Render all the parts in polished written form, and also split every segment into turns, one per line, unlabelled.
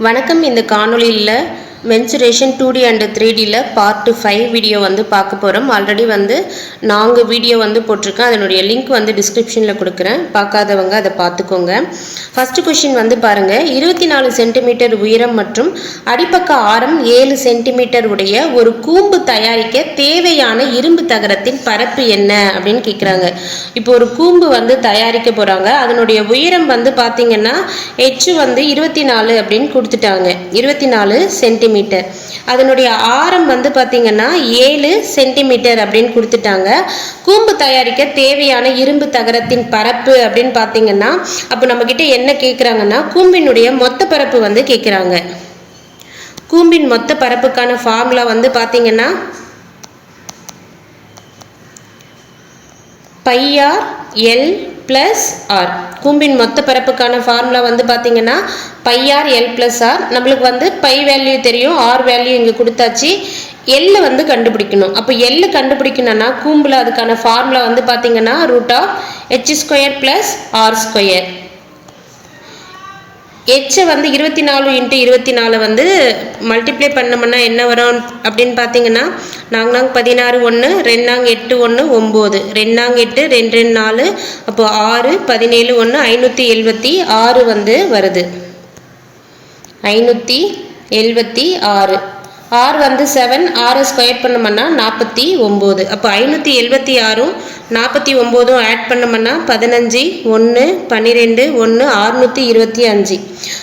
வணக்கம். இந்த காணொளியில் மென்சுரேஷன் 2D and 3Dயில் பார்ட் 5 வீடியோ பார்க்க போகிறோம். ஆல்ரெடி 4 வீடியோ போட்டிருக்கேன். அதனுடைய லிங்க் டிஸ்கிரிப்ஷனில் கொடுக்குறேன். பார்க்காதவங்க அதை பார்த்துக்கோங்க. ஃபஸ்ட்டு கொஷின் பாருங்கள். 24 சென்டிமீட்டர் உயரம் மற்றும் அடிப்பக்க ஆரம் 7 சென்டிமீட்டர் உடைய ஒரு கூம்பு தயாரிக்க தேவையான இரும்பு தகரத்தின் பரப்பு என்ன அப்படின்னு கேட்குறாங்க. இப்போ ஒரு கூம்பு தயாரிக்க போகிறாங்க. அதனுடைய உயரம் பார்த்தீங்கன்னா H 24 அப்படின்னு கொடுத்துட்டாங்க. 24 சென்டிமீட்டர். அதனுடைய ஆரம் பார்த்தீங்கன்னா 7 சென்டிமீட்டர் அப்படின்னு கொடுத்துட்டாங்க. கூம்பு தயாரிக்க தேவையான இரும்பு தகரத்தின் பரப்பு அப்படின்னு பார்த்தீங்கன்னா அப்போ நம்மக்கிட்ட என்ன கேட்குறாங்கன்னா கூம்பினுடைய மொத்த பரப்பு கேட்குறாங்க. கூம்பின் மொத்த பரப்புக்கான ஃபார்முலா பார்த்தீங்கன்னா πr L + R. கூம்பின் மொத்த பரப்புக்கான ஃபார்முலா பார்த்தீங்கன்னா πr L + R. நம்மளுக்கு π வேல்யூ தெரியும், R வேல்யூ இங்கே கொடுத்தாச்சு. L கண்டுபிடிக்கணும். அப்போ L கண்டுபிடிக்கணும்னா கூம்பில் அதுக்கான ஃபார்முலா பார்த்தீங்கன்னா √h² + r². H 24 × 24 மல்டிப்ளை பண்ணோம்னா என்ன வரும் அப்படின்னு பார்த்தீங்கன்னா 4 16 1 2 8 1 9 2 8 2 4 அப்போ 6 17 1 576 வருது. 576. R 7, R ஸ்கொயர் பண்ணோம்னா 49. அப்போ 576 49 ஆட் பண்ணோம்னா 15 1 12 1 625.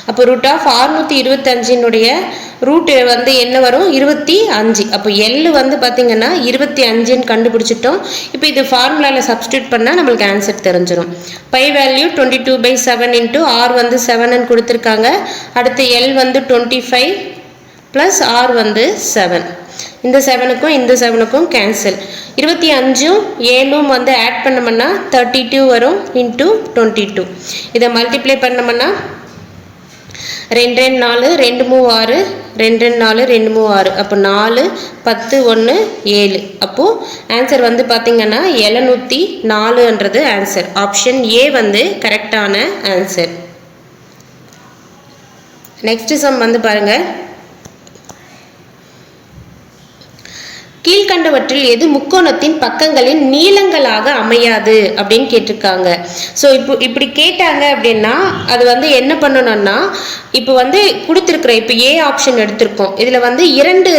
அப்போ √625 ரூட் என்ன வரும் 25. அப்போ L பார்த்தீங்கன்னா 25ன்னு கண்டுபிடிச்சிட்டோம். இப்போ இது ஃபார்முலாவில் சப்ஸ்டியூட் பண்ணால் நம்மளுக்கு ஆன்சர் தெரிஞ்சிடும். பை வேல்யூ 22/7 × R 7ன்னு கொடுத்துருக்காங்க. அடுத்து L 25 + R 7. இந்த 7க்கும் இந்த 7க்கும் கேன்சல். 25ம் 7ம் ஆட் பண்ணோம்னா 32 வரும் × 22. இதை மல்டிப்ளை பண்ணோம்னா 2 4 2 3 6 2 4 2 3 6. அப்போ 4 10 1 7. அப்போது ஆன்சர் பார்த்தீங்கன்னா 704ன்றது ஆன்சர். ஆப்ஷன் ஏ கரெக்டான ஆன்சர். நெக்ஸ்ட் சம் பாருங்கள். கீழ்கண்டவற்றில் எது முக்கோணத்தின் பக்கங்களின் நீளங்களாக அமையாது அப்படின்னு கேட்டிருக்காங்க. ஸோ இப்படி கேட்டாங்க அப்படின்னா அது என்ன பண்ணணும்னா இப்போ கொடுத்துருக்குற இப்போ ஏ ஆப்ஷன் எடுத்திருக்கோம். இதில் 2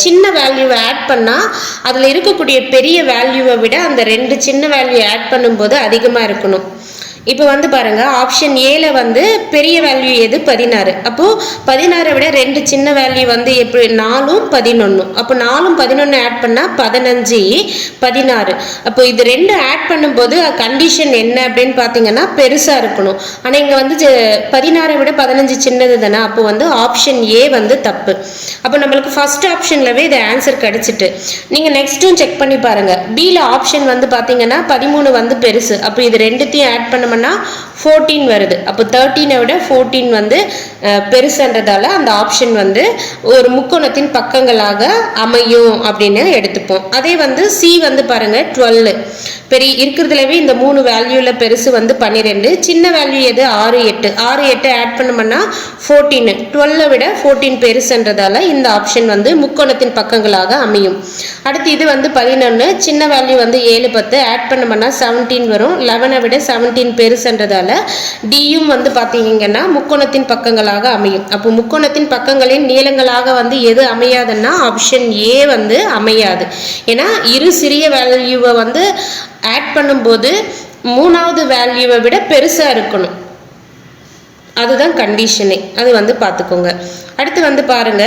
சின்ன வேல்யூவை ஆட் பண்ணால் அதில் இருக்கக்கூடிய பெரிய வேல்யூவை விட அந்த 2 சின்ன வேல்யூ ஆட் பண்ணும்போது அதிகமாக இருக்கணும். இப்போ பாருங்கள், ஆப்ஷன் ஏல பெரிய வேல்யூ எது 16. அப்போது 16 விட 2 சின்ன வேல்யூ எப்படி 4 11. அப்போ 4 11 ஆட் பண்ணால் 15 16. அப்போ இது 2 ஆட் பண்ணும்போது கண்டிஷன் என்ன அப்படின்னு பார்த்தீங்கன்னா பெருசாக இருக்கணும். ஆனால் இங்கே 16 விட 15 சின்னது தானே. அப்போ ஆப்ஷன் ஏ தப்பு. அப்போ நம்மளுக்கு ஃபர்ஸ்ட் ஆப்ஷன்லவே இது ஆன்சர் கிடச்சிட்டு. நீங்கள் நெக்ஸ்ட்டும் செக் பண்ணி பாருங்கள். பியில் ஆப்ஷன் பார்த்தீங்கன்னா 13 பெருசு. அப்போ இது ரெண்டுத்தையும் ஆட் பண்ண 14 வருது. அப்போ 13 விட 14 பெருசுன்றதால அந்த ஆப்ஷன் ஒரு முக்கோணத்தின் பக்கங்களாக அமையும் அப்படின்னு எடுத்துப்போம். அதே சி பாருங்க 12 பெரிய இருக்கிறதுலவே இந்த 3 வேல்யூல பெருசு 12. சின்ன வேல்யூ எது 6 8. 6 8 ஆட் பண்ணோம்னா 14. 12 விட 14 பெருசுன்றதால இந்த ஆப்ஷன் முக்கோணத்தின் பக்கங்களாக அமையும். அடுத்து இது 11. சின்ன வேல்யூ 7 10 ஆட் பண்ணோம்னா 17 வரும். 11 விட 17 பெருசுன்றதால டியும் பார்த்தீங்கன்னா முக்கோணத்தின் பக்கங்களாக அமையும். அப்போ முக்கோணத்தின் பக்கங்களின் நீளங்களாக எது அமையாதுன்னா ஆப்ஷன் ஏ அமையாது. ஏன்னா இரு சிறிய வேல்யூவை ஆட் பண்ணும்போது 3வது வேல்யூவை விட பெருசாக இருக்கணும். அதுதான் கண்டிஷனே. அது பார்த்துக்கோங்க. அடுத்து பாருங்க,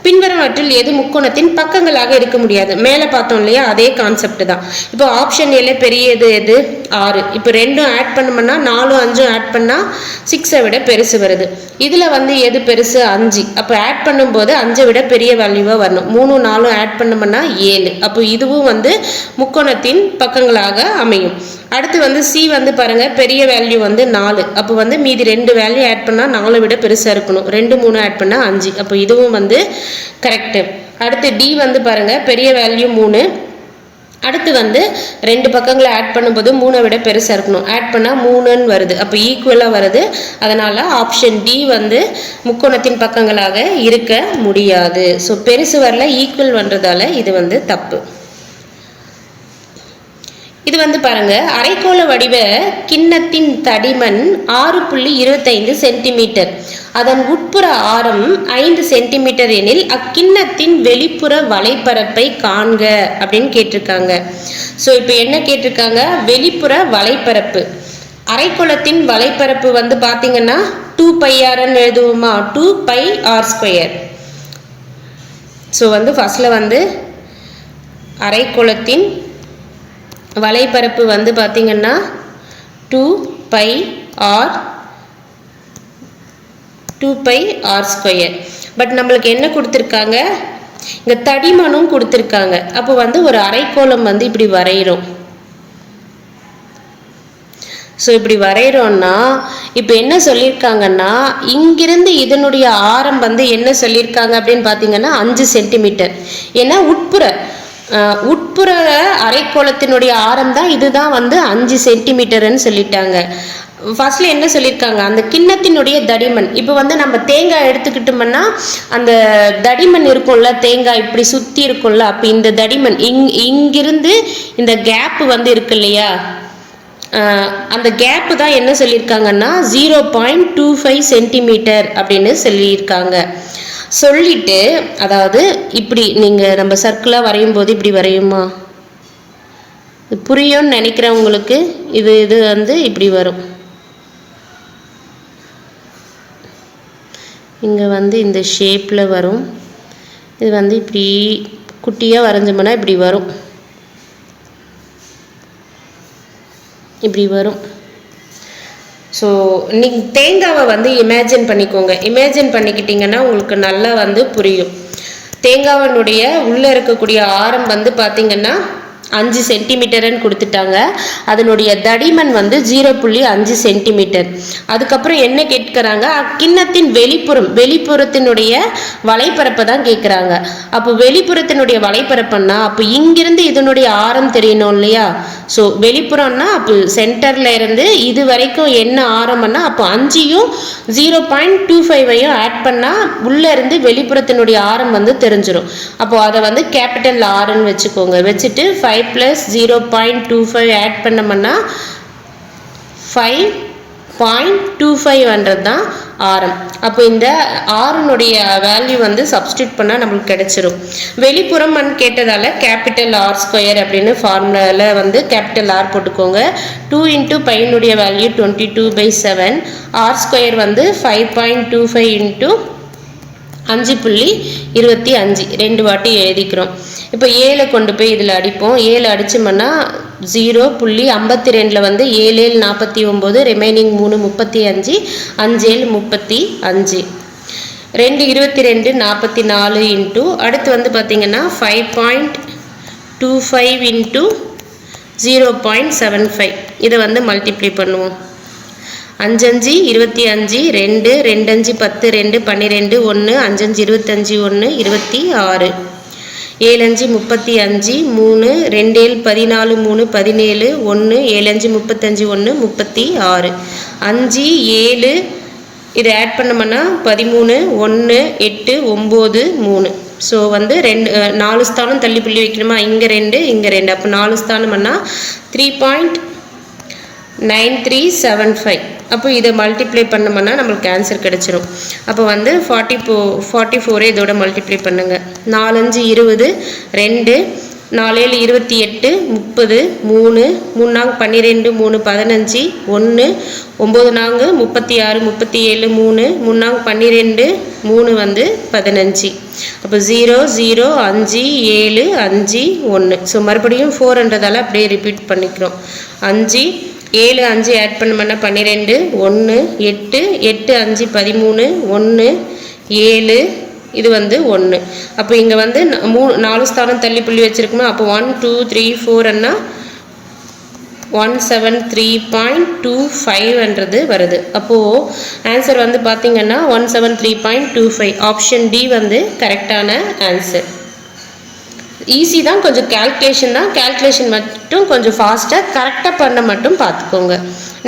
பின்வருவற்றில் எது முக்கோணத்தின் பக்கங்களாக இருக்க முடியாது. மேலே பார்த்தோம் இல்லையா, அதே கான்செப்ட் தான். இப்போ ஆப்ஷன் ஏல பெரியது எது 6. இப்போ 2 ஆட் பண்ணோம்னா 4 5 ஆட் பண்ணால் 6 விட பெருசு வருது. இதில் எது பெருசு 5. அப்போ ஆட் பண்ணும்போது 5 விட பெரிய வேல்யூவாக வரணும். 3 4 ஆட் பண்ணோம்னா 7. அப்போ இதுவும் முக்கோணத்தின் பக்கங்களாக அமையும். அடுத்து சி பாருங்க, பெரிய வேல்யூ 4. அப்போ மீதி 2 வேல்யூ ஆட் பண்ணால் 4 விட பெருசாக இருக்கணும். 2 3 ஆட் பண்ணால் 5. அப்போ இதுவும் கரெக்டு. அடுத்து டி பாருங்க, பெரிய வேல்யூ 3. அடுத்து வந்து ரெண்டு பக்கங்களை ஆட் பண்ணும்போது 3 விட பெருசாக இருக்கணும். ஆட் பண்ணால் 3ன்னு வருது. அப்போ ஈக்குவலாக வருது. அதனால் ஆப்ஷன் டி வந்து முக்கோணத்தின் பக்கங்களாக இருக்க முடியாது. ஸோ பெருசு வரல, ஈக்குவல் பண்ணுறதால இது வந்து தப்பு. இது வந்து பாருங்க, அரைக்கோள வடிவ கிண்ணத்தின் தடிமன் 6.25 சென்டிமீட்டர், அதன் உட்புற ஆரம் 5 சென்டிமீட்டர் எனில் அக்கிண்ணத்தின் வெளிப்புற வலைப்பரப்பை காண்க அப்படின்னு கேட்டிருக்காங்க. ஸோ இப்போ என்ன கேட்டிருக்காங்க, வெளிப்புற வலைப்பரப்பு. அரைக்கோளத்தின் வலைப்பரப்பு வந்து பார்த்தீங்கன்னா 2πrன்னு எழுதுவோமா, 2πr². ஸோ வந்து ஃபர்ஸ்ட்ல வந்து அரைக்கோளத்தின் வலைப்பரப்பு வந்து பார்த்தீங்கன்னா 2πr². பட் நம்மளுக்கு என்ன கொடுத்துருக்காங்க, இங்கே தடிமனும் கொடுத்துருக்காங்க. அப்போ வந்து ஒரு அரைக்கோளம் வந்து இப்படி வரைகிறோம். ஸோ இப்படி வரைகிறோன்னா இப்போ என்ன சொல்லியிருக்காங்கன்னா, இங்கிருந்து இதனுடைய ஆரம் வந்து என்ன சொல்லியிருக்காங்க அப்படின்னு பார்த்தீங்கன்னா 5 சென்டிமீட்டர். ஏன்னா உட்புற அரைக்கோளத்தினுடைய ஆரம் தான், இதுதான் வந்து 5 சென்டிமீட்டர்ன்னு சொல்லிட்டாங்க. ஃபர்ஸ்ட்ல என்ன சொல்லியிருக்காங்க, அந்த கிண்ணத்தினுடைய தடிமன். இப்போ வந்து நம்ம தேங்காய் எடுத்துக்கிட்டோம்னா அந்த தடிமன் இருக்கும்ல, தேங்காய் இப்படி சுற்றி இருக்கும்ல, அப்போ இந்த தடிமன் இங்கிருந்து இந்த கேப்பு வந்து இருக்கு இல்லையா, அந்த கேப்பு தான் என்ன சொல்லியிருக்காங்கன்னா 0.25 சென்டிமீட்டர் அப்படின்னு சொல்லியிருக்காங்க. சொல்லிட்டு அதாவது இப்படி நீங்கள் நம்ம சர்க்கிளாக வரையும் போது இப்படி வரையுமா, புரியும்னு நினைக்கிறவங்களுக்கு இது வந்து இப்படி வரும். இங்கே வந்து இந்த ஷேப்பில் வரும். இது வந்து இப்படி குட்டியாக வரைஞ்சோம்னா இப்படி வரும், இப்படி வரும். ஸோ நீங்கள் தேங்காவை வந்து இமேஜின் பண்ணிக்கோங்க. இமேஜின் பண்ணிக்கிட்டிங்கன்னா உங்களுக்கு நல்லா வந்து புரியும். தேங்காவினுடைய உள்ளே இருக்கக்கூடிய ஆரம் வந்து பார்த்திங்கன்னா 5 சென்டிமீட்டர்னு கொடுத்துட்டாங்க. அதனுடைய தடிமன் வந்து 0.5 சென்டிமீட்டர். அதுக்கப்புறம் என்ன கேட்குறாங்க, கிண்ணத்தின் வெளிப்புறத்தினுடைய வலைப்பரப்பை தான் கேட்குறாங்க. அப்போ வெளிப்புறத்தினுடைய வலைப்பரப்புன்னா அப்போ இங்கிருந்து இதனுடைய ஆரம் தெரியணும் இல்லையா. ஸோ வெளிப்புறம்னா அப்போ சென்டரில் இருந்து இது வரைக்கும் என்ன ஆரம்னா அப்போ 5யும் 0.25ஐயும் ஆட் பண்ணால் உள்ளே இருந்து வெளிப்புறத்தினுடைய ஆரம் வந்து தெரிஞ்சிடும். அப்போது அதை வந்து கேபிட்டல் ஆர்ன்னு வச்சுக்கோங்க. வச்சுட்டு 5 + 0.25 ஆட் பண்ணோம்னா 5.25 தான் ஆரம். அப்போ இந்த ஆறுனுடைய வேல்யூ வந்து சப்ஸ்டியூட் பண்ணால் நம்மளுக்கு கிடைச்சிரும். வெளிப்புறம் கேட்டதால கேபிட்டல் R² அப்படின்னு ஃபார்முலாவில் வந்து கேபிட்டல் R போட்டுக்கோங்க. 2 × πனுடைய வேல்யூ 22/7, R² வந்து 5.25 × 5.25 2 வாட்டி எழுதிக்கிறோம். இப்போ 7 கொண்டு போய் இதில் அடிப்போம். 7 அடிச்சோம்னா 0.52 வந்து 7 7 49, ரிமைனிங் 3 35, 5 7 35, 2 22 44 இன்ட்டு அடுத்து வந்து பார்த்திங்கன்னா 5.25 × 0.75 இதை வந்து மல்டிப்ளை பண்ணுவோம். 5 5 25, 2 2 5 10, 2 12, 1 5 5 25, 1 26, 7 5 35, 3 2 7 14, 3 17, 1 7 5 35, 1 36, 5 7 இதை ஆட் பண்ணோம்னா 13, 1 8 9 3. ஸோ வந்து 4 ஸ்தானம் தள்ளி புள்ளி வைக்கணுமா, இங்கே 2 இங்கே 2, அப்போ 4 ஸ்தானம் பண்ணால் 3.9375. அப்போ இதை மல்டிப்ளை பண்ணோம்னா நம்மளுக்கு ஆன்சர் கிடச்சிரும். அப்போ வந்து 44 இதோட மல்டிப்ளை பண்ணுங்க. 4 5 20, 2 4 7 28, 30, 3 3 12, 3 15, 1 9 36, 37, 3 3 12, 3 வந்து 15. அப்போ 0 0 5 7 5 1. ஸோ மறுபடியும் 400 அப்படியே ரிப்பீட் பண்ணிக்கிறோம். 5 7 5 ஆட் பண்ணோம்னா 12, 1 8 8 5 13, 1 7 இது வந்து 1. அப்போ இங்கே வந்து 4 ஸ்தானம் தள்ளி புள்ளி வச்சுருக்கணும். அப்போ 1 2 3 4 173.25 வருது. அப்போது ஆன்சர் வந்து பார்த்திங்கன்னா 173.25. ஆப்ஷன் டி வந்து கரெக்டான ஆன்சர். ஈஸி தான், கொஞ்சம் கால்குலேஷன் தான், கால்குலேஷன் மட்டும் கொஞ்சம் ஃபாஸ்ட்டாக கரெக்டாக பண்ண மட்டும் பார்த்துக்கோங்க.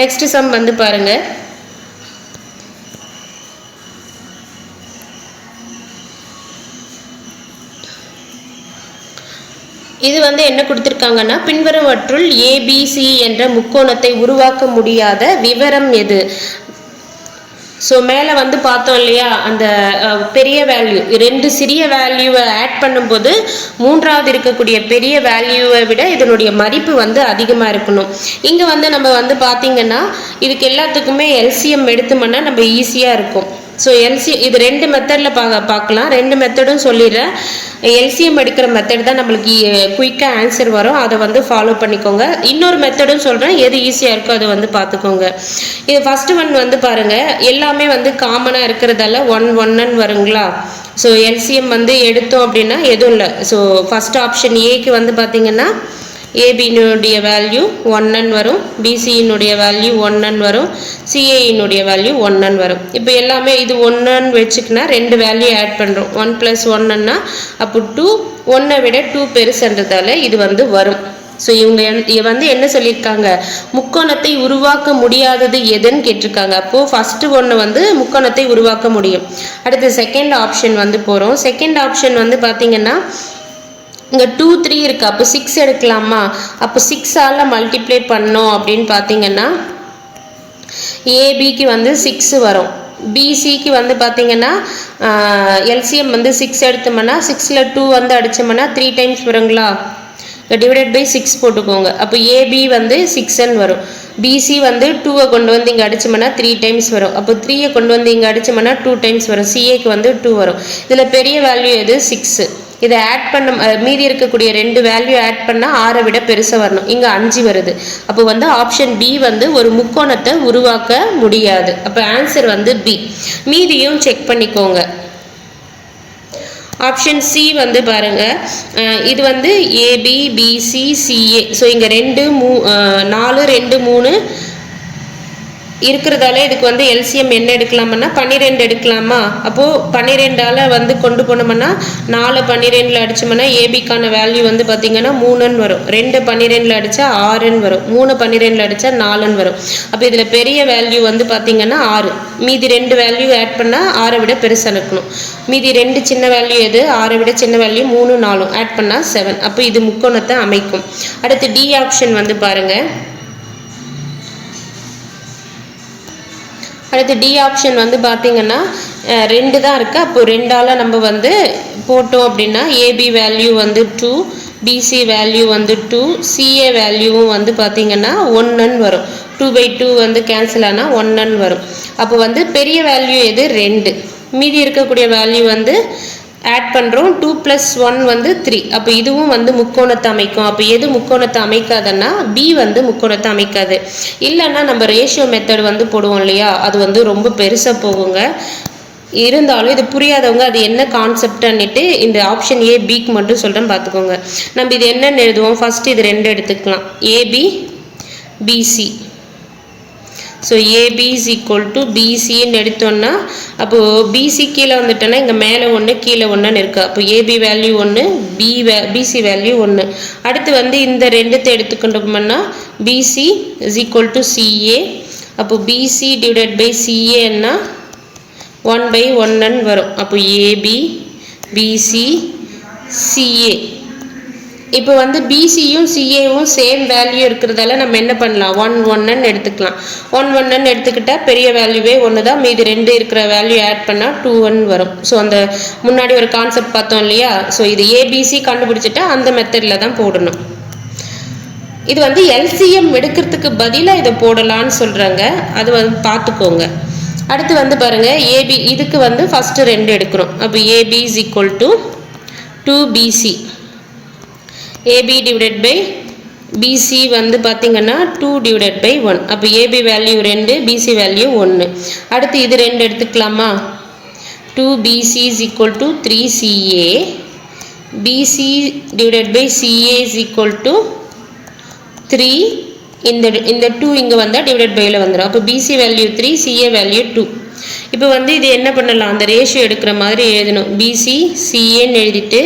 நெக்ஸ்ட் சம் வந்து பாருங்கள். இது வந்து என்ன கொடுத்துருக்காங்கன்னா, பின்வருவற்றுள் ஏபிசி என்ற முக்கோணத்தை உருவாக்க முடியாத விவரம் எது? ஸோ மேலே வந்து பார்த்தோம் இல்லையா, அந்த பெரிய வேல்யூ, ரெண்டு சிறிய வேல்யூவை ஆட் பண்ணும்போது மூன்றாவது இருக்கக்கூடிய பெரிய வேல்யூவை விட இதனுடைய மதிப்பு வந்து அதிகமாக இருக்கணும். இங்கே வந்து நம்ம வந்து பார்த்திங்கன்னா இதுக்கு எல்லாத்துக்குமே எல்சிஎம் எடுத்தோம்னா நம்ம ஈஸியாக இருக்கும். ஸோ இது ரெண்டு மெத்தடில் பார்க்கலாம். ரெண்டு மெத்தடும் சொல்லிடுறேன். எல்சிஎம் எடுக்கிற மெத்தட் தான் நம்மளுக்கு குயிக்காக ஆன்சர் வரும், அதை வந்து ஃபாலோ பண்ணிக்கோங்க. இன்னொரு மெத்தடும் சொல்கிறேன், எது ஈஸியாக இருக்கோ அதை வந்து பார்த்துக்கோங்க. இது ஃபஸ்ட்டு ஒன் வந்து பாருங்கள், எல்லாமே வந்து காமனாக இருக்கிறதால 1 1ன்னு வருங்களா. ஸோ எல்சிஎம் வந்து எடுத்தோம் அப்படின்னா எதுவும் இல்லை. ஸோ ஃபஸ்ட் ஆப்ஷன் ஏக்கு வந்து பார்த்திங்கன்னா ஏபியினுடைய வேல்யூ 1n வரும், பிசியினுடைய வேல்யூ 1n வரும், சிஏயினுடைய வேல்யூ 1n வரும். இப்போ எல்லாமே இது 1n வச்சுக்கினா ரெண்டு வேல்யூ ஆட் பண்ணுறோம். 1 + 1ன்னா அப்போ 2, 1 விட 2 பெருசுன்றதால இது வந்து வரும். ஸோ இவங்க வந்து என்ன சொல்லியிருக்காங்க, முக்கோணத்தை உருவாக்க முடியாதது எதுன்னு கேட்டிருக்காங்க. அப்போது ஃபஸ்ட்டு ஒன்று வந்து முக்கோணத்தை உருவாக்க முடியும். அடுத்து செகண்ட் ஆப்ஷன் வந்து போகிறோம். செகண்ட் ஆப்ஷன் வந்து பார்த்திங்கன்னா இங்கே 2 3 இருக்குது. அப்போ 6 எடுக்கலாமா? அப்போ 6ஆல் மல்டிப்ளை பண்ணோம் அப்படின்னு பார்த்தீங்கன்னா ஏபிக்கு வந்து 6 வரும். பிசிக்கு வந்து பார்த்திங்கன்னா எல்சிஎம் வந்து 6 எடுத்தோம்னா 6ல் 2 வந்து அடித்தோம்னா 3 டைம்ஸ் வருங்களா. டிவைடட் பை 6 போட்டுக்கோங்க. அப்போ ஏபி வந்து 6n வரும். பிசி வந்து 2 கொண்டு வந்து இங்கே அடிச்சோம்னா 3 டைம்ஸ் வரும். அப்போ 3 கொண்டு வந்து இங்கே அடிச்சோம்னா 2 டைம்ஸ் வரும். சிஏக்கு வந்து 2 வரும். இதில் பெரிய வேல்யூ எது? 6. இதை ஆட் பண்ண மீதி இருக்கக்கூடிய ரெண்டு வேல்யூ ஆட் பண்ணால் 6 விட பெருசாக வரணும். இங்கே 5 வருது. அப்போ வந்து ஆப்ஷன் பி வந்து ஒரு முக்கோணத்தை உருவாக்க முடியாது. அப்போ ஆன்சர் வந்து பி. மீதியும் செக் பண்ணிக்கோங்க. ஆப்ஷன் சி வந்து பாருங்கள், இது வந்து ஏபி பிசி சிஏ. ஸோ இங்கே 2 4 2 3 இருக்கிறதால இதுக்கு வந்து எல்சிஎம் என்ன எடுக்கலாமன்னா 12 எடுக்கலாமா. அப்போது 12ஆல் வந்து கொண்டு போனோம்னா 4 12ல் அடித்தோம்னா ஏபிக்கான வேல்யூ வந்து பார்த்திங்கன்னா 3n வரும். 2 12ல் அடித்தா 6n வரும். 3 12ல் அடித்தா 4n வரும். அப்போ இதில் பெரிய வேல்யூ வந்து பார்த்திங்கன்னா 6. மீதி ரெண்டு வேல்யூ ஆட் பண்ணால் 6 விட பெருசாக இருக்கணும். மீதி ரெண்டு சின்ன வேல்யூ எது? 6 விட சின்ன வேல்யூ 3 4 ஆட் பண்ணால் 7. அப்போ இது முக்கோணத்தை அமைக்கும். அடுத்து டி ஆப்ஷன் வந்து பாருங்கள். அடுத்து டி ஆப்ஷன் வந்து பார்த்திங்கன்னா 2 தான் இருக்குது. அப்போ 2ஆல் நம்ம வந்து போட்டோம் அப்படின்னா ஏபி வேல்யூ வந்து 2, பிசி வேல்யூ வந்து 2, சிஏ வேல்யூவும் வந்து பார்த்திங்கன்னா 1n வரும். 2/2 வந்து கேன்சல் ஆனால் 1n வரும். அப்போ வந்து பெரிய வேல்யூ எது? 2. மீதி இருக்கக்கூடிய வேல்யூ வந்து ஆட் பண்ணுறோம். 2 + 1 வந்து 3. அப்போ இதுவும் வந்து முக்கோணத்தை அமைக்கும். அப்போ எது முக்கோணத்தை அமைக்காதுன்னா பி வந்து முக்கோணத்தை அமைக்காது. இல்லைன்னா நம்ம ரேஷியோ மெத்தட் வந்து போடுவோம் இல்லையா, அது வந்து ரொம்ப பெருசாக போகுங்க. இருந்தாலும் இது புரியாதவங்க அது என்ன கான்செப்ட்ன்னுட்டு இந்த ஆப்ஷன் ஏ பிக்கு மட்டும் சொல்கிறேன், பார்த்துக்கோங்க. நம்ம இது என்னென்னு எழுதுவோம்? ஃபஸ்ட்டு இது 2 எடுத்துக்கலாம். AB BC. So AB is equal to பிசின்னு எடுத்தோன்னா அப்போது பிசி கீழே வந்துட்டோன்னா இங்கே மேலே 1 கீழே 1ன்னு இருக்குது. அப்போ ஏபி வேல்யூ 1, பிசி வேல்யூ 1. அடுத்து வந்து இந்த ரெண்டுத்தை எடுத்துக்கிட்டோம்னா BC is equal to CA. அப்போ பிசி டிவைடட் பை சிஏன்னா 1/1n வரும். அப்போ ஏபி பிசி சிஏ. இப்போ வந்து பிசியும் சிஏவும் சேம் வேல்யூ இருக்கிறதால நம்ம என்ன பண்ணலாம்? 1 1n எடுத்துக்கலாம். 1 1n எடுத்துக்கிட்டால் பெரிய வேல்யூவே 1 தான். மீதி 2 இருக்கிற வேல்யூ ஆட் பண்ணால் 2n வரும். ஸோ அந்த முன்னாடி ஒரு கான்செப்ட் பார்த்தோம் இல்லையா, ஸோ இது ஏபிசி கண்டுபிடிச்சிட்டா அந்த மெத்தடில் தான் போடணும். இது வந்து எல்சிஎம் எடுக்கிறதுக்கு பதிலாக இதை போடலான்னு சொல்கிறாங்க, அது வந்து பார்த்துக்கோங்க. அடுத்து வந்து பாருங்கள், ஏபி இதுக்கு வந்து ஃபஸ்ட்டு 2 எடுக்கிறோம். அப்போ AB is equal to 2BC. AB divided by BC வந்து பார்த்திங்கன்னா 2 டிவைடட் பை 1. அப்போ ஏபி வேல்யூ 2, பிசி வேல்யூ 1. அடுத்து இது 2 எடுத்துக்கலாமா? 2BC is equal to 3CA. BC divided by CA is equal to 3. இந்த 2 இங்கே வந்தால் டிவைடட் பையில் வந்துடும். அப்போ பிசி வேல்யூ 3, சிஏ வேல்யூ 2. இப்போ வந்து இது என்ன பண்ணலாம், அந்த ரேஷியோ எடுக்கிற மாதிரி எழுதணும். பிசி சிஏன்னு எழுதிட்டு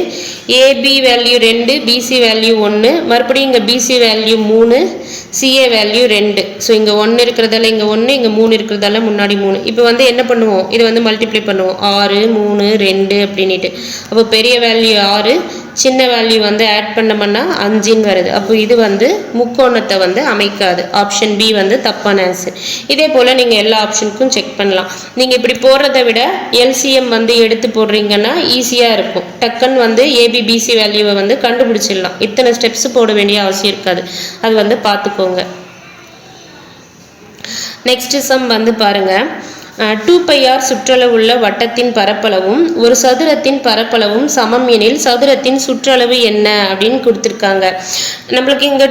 ஏபி வேல்யூ 2, பிசி வேல்யூ 1, மறுபடியும் இங்கே PC value 3, CA value 2. So இங்கே 1 இருக்கிறதால இங்கே 1, இங்கே 3 இருக்கிறதால முன்னாடி 3. இப்போ வந்து என்ன பண்ணுவோம், இது வந்து மல்டிப்ளை பண்ணுவோம் 6 3 2 அப்படின்ட்டு. அப்போ பெரிய வேல்யூ 6, சின்ன வேல்யூ வந்து ஆட் பண்ணோம்னா 5ன்னு வருது. அப்போ இது வந்து முக்கோணத்தை வந்து அமைக்காது. ஆப்ஷன் பி வந்து தப்பான ஆன்சர். இதே போல் நீங்கள் எல்லா ஆப்ஷனுக்கும் செக் பண்ணலாம். நீங்கள் இப்படி போடுறத விட எல்சிஎம் வந்து எடுத்து போடுறீங்கன்னா ஈஸியாக இருக்கும். டக்குன்னு வந்து ஏபிபிசி வேல்யூவை வந்து கண்டுபிடிச்சிடலாம். இத்தனை ஸ்டெப்ஸ் போட வேண்டிய அவசியம் இருக்காது. அது வந்து பார்த்துக்கோங்க. நெக்ஸ்ட் சம் வந்து பாருங்கள். 2πr சுற்றளவுள்ள வட்டத்தின் பரப்பளவும் ஒரு சதுரத்தின் பரப்பளவும் சமம் எனில் சதுரத்தின் சுற்றளவு என்ன அப்படின்னு கொடுத்துருக்காங்க. நம்மளுக்கு இங்கே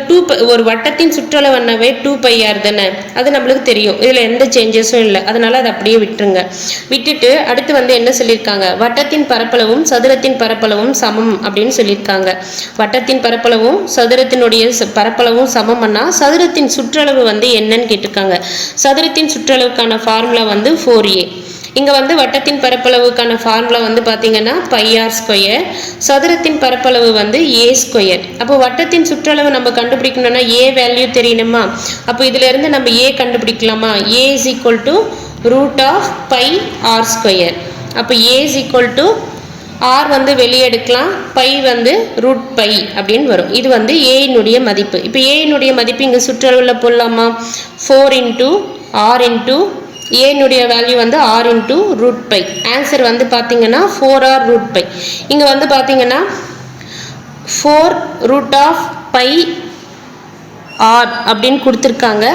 ஒரு வட்டத்தின் சுற்றளவுனாவே 2πr தானே, அது நம்மளுக்கு தெரியும். இதில் எந்த சேஞ்சஸும் இல்லை, அதனால அதை அப்படியே விட்டுருங்க. விட்டுட்டு அடுத்து வந்து என்ன சொல்லியிருக்காங்க, வட்டத்தின் பரப்பளவும் சதுரத்தின் பரப்பளவும் சமம் அப்படின்னு சொல்லியிருக்காங்க. வட்டத்தின் பரப்பளவும் சதுரத்தினுடைய பரப்பளவும் சமம்னா சதுரத்தின் சுற்றளவு வந்து என்னன்னு கேட்டிருக்காங்க. சதுரத்தின் சுற்றளவுக்கான ஃபார்முலா வந்து 4a. இங்கே வந்து வட்டத்தின் பரப்பளவுக்கான ஃபார்முலா வந்து பார்த்தீங்கன்னா πr², சதுரத்தின் பரப்பளவு வந்து a². அப்போ வட்டத்தின் சுற்றளவு நம்ம கண்டுபிடிக்கணும்னா a வேல்யூ தெரியணுமா? அப்போ இதிலிருந்து நம்ம a கண்டுபிடிக்கலாமா? a = √πr². அப்போ a = r வந்து வெளியே எடுக்கலாம், பை வந்து √π அப்படின்னு வரும். இது வந்து a-னுடைய மதிப்பு. இப்போ a-னுடைய மதிப்பு இங்கே சுற்றளவில் போடலாமா? 4 × r × a-னுடைய வேல்யூ வந்து r × √π. ஆன்சர் வந்து பார்த்தீங்கன்னா 4r √π. இங்கே வந்து பார்த்தீங்கன்னா 4√πr அப்படின்னு கொடுத்துருக்காங்க.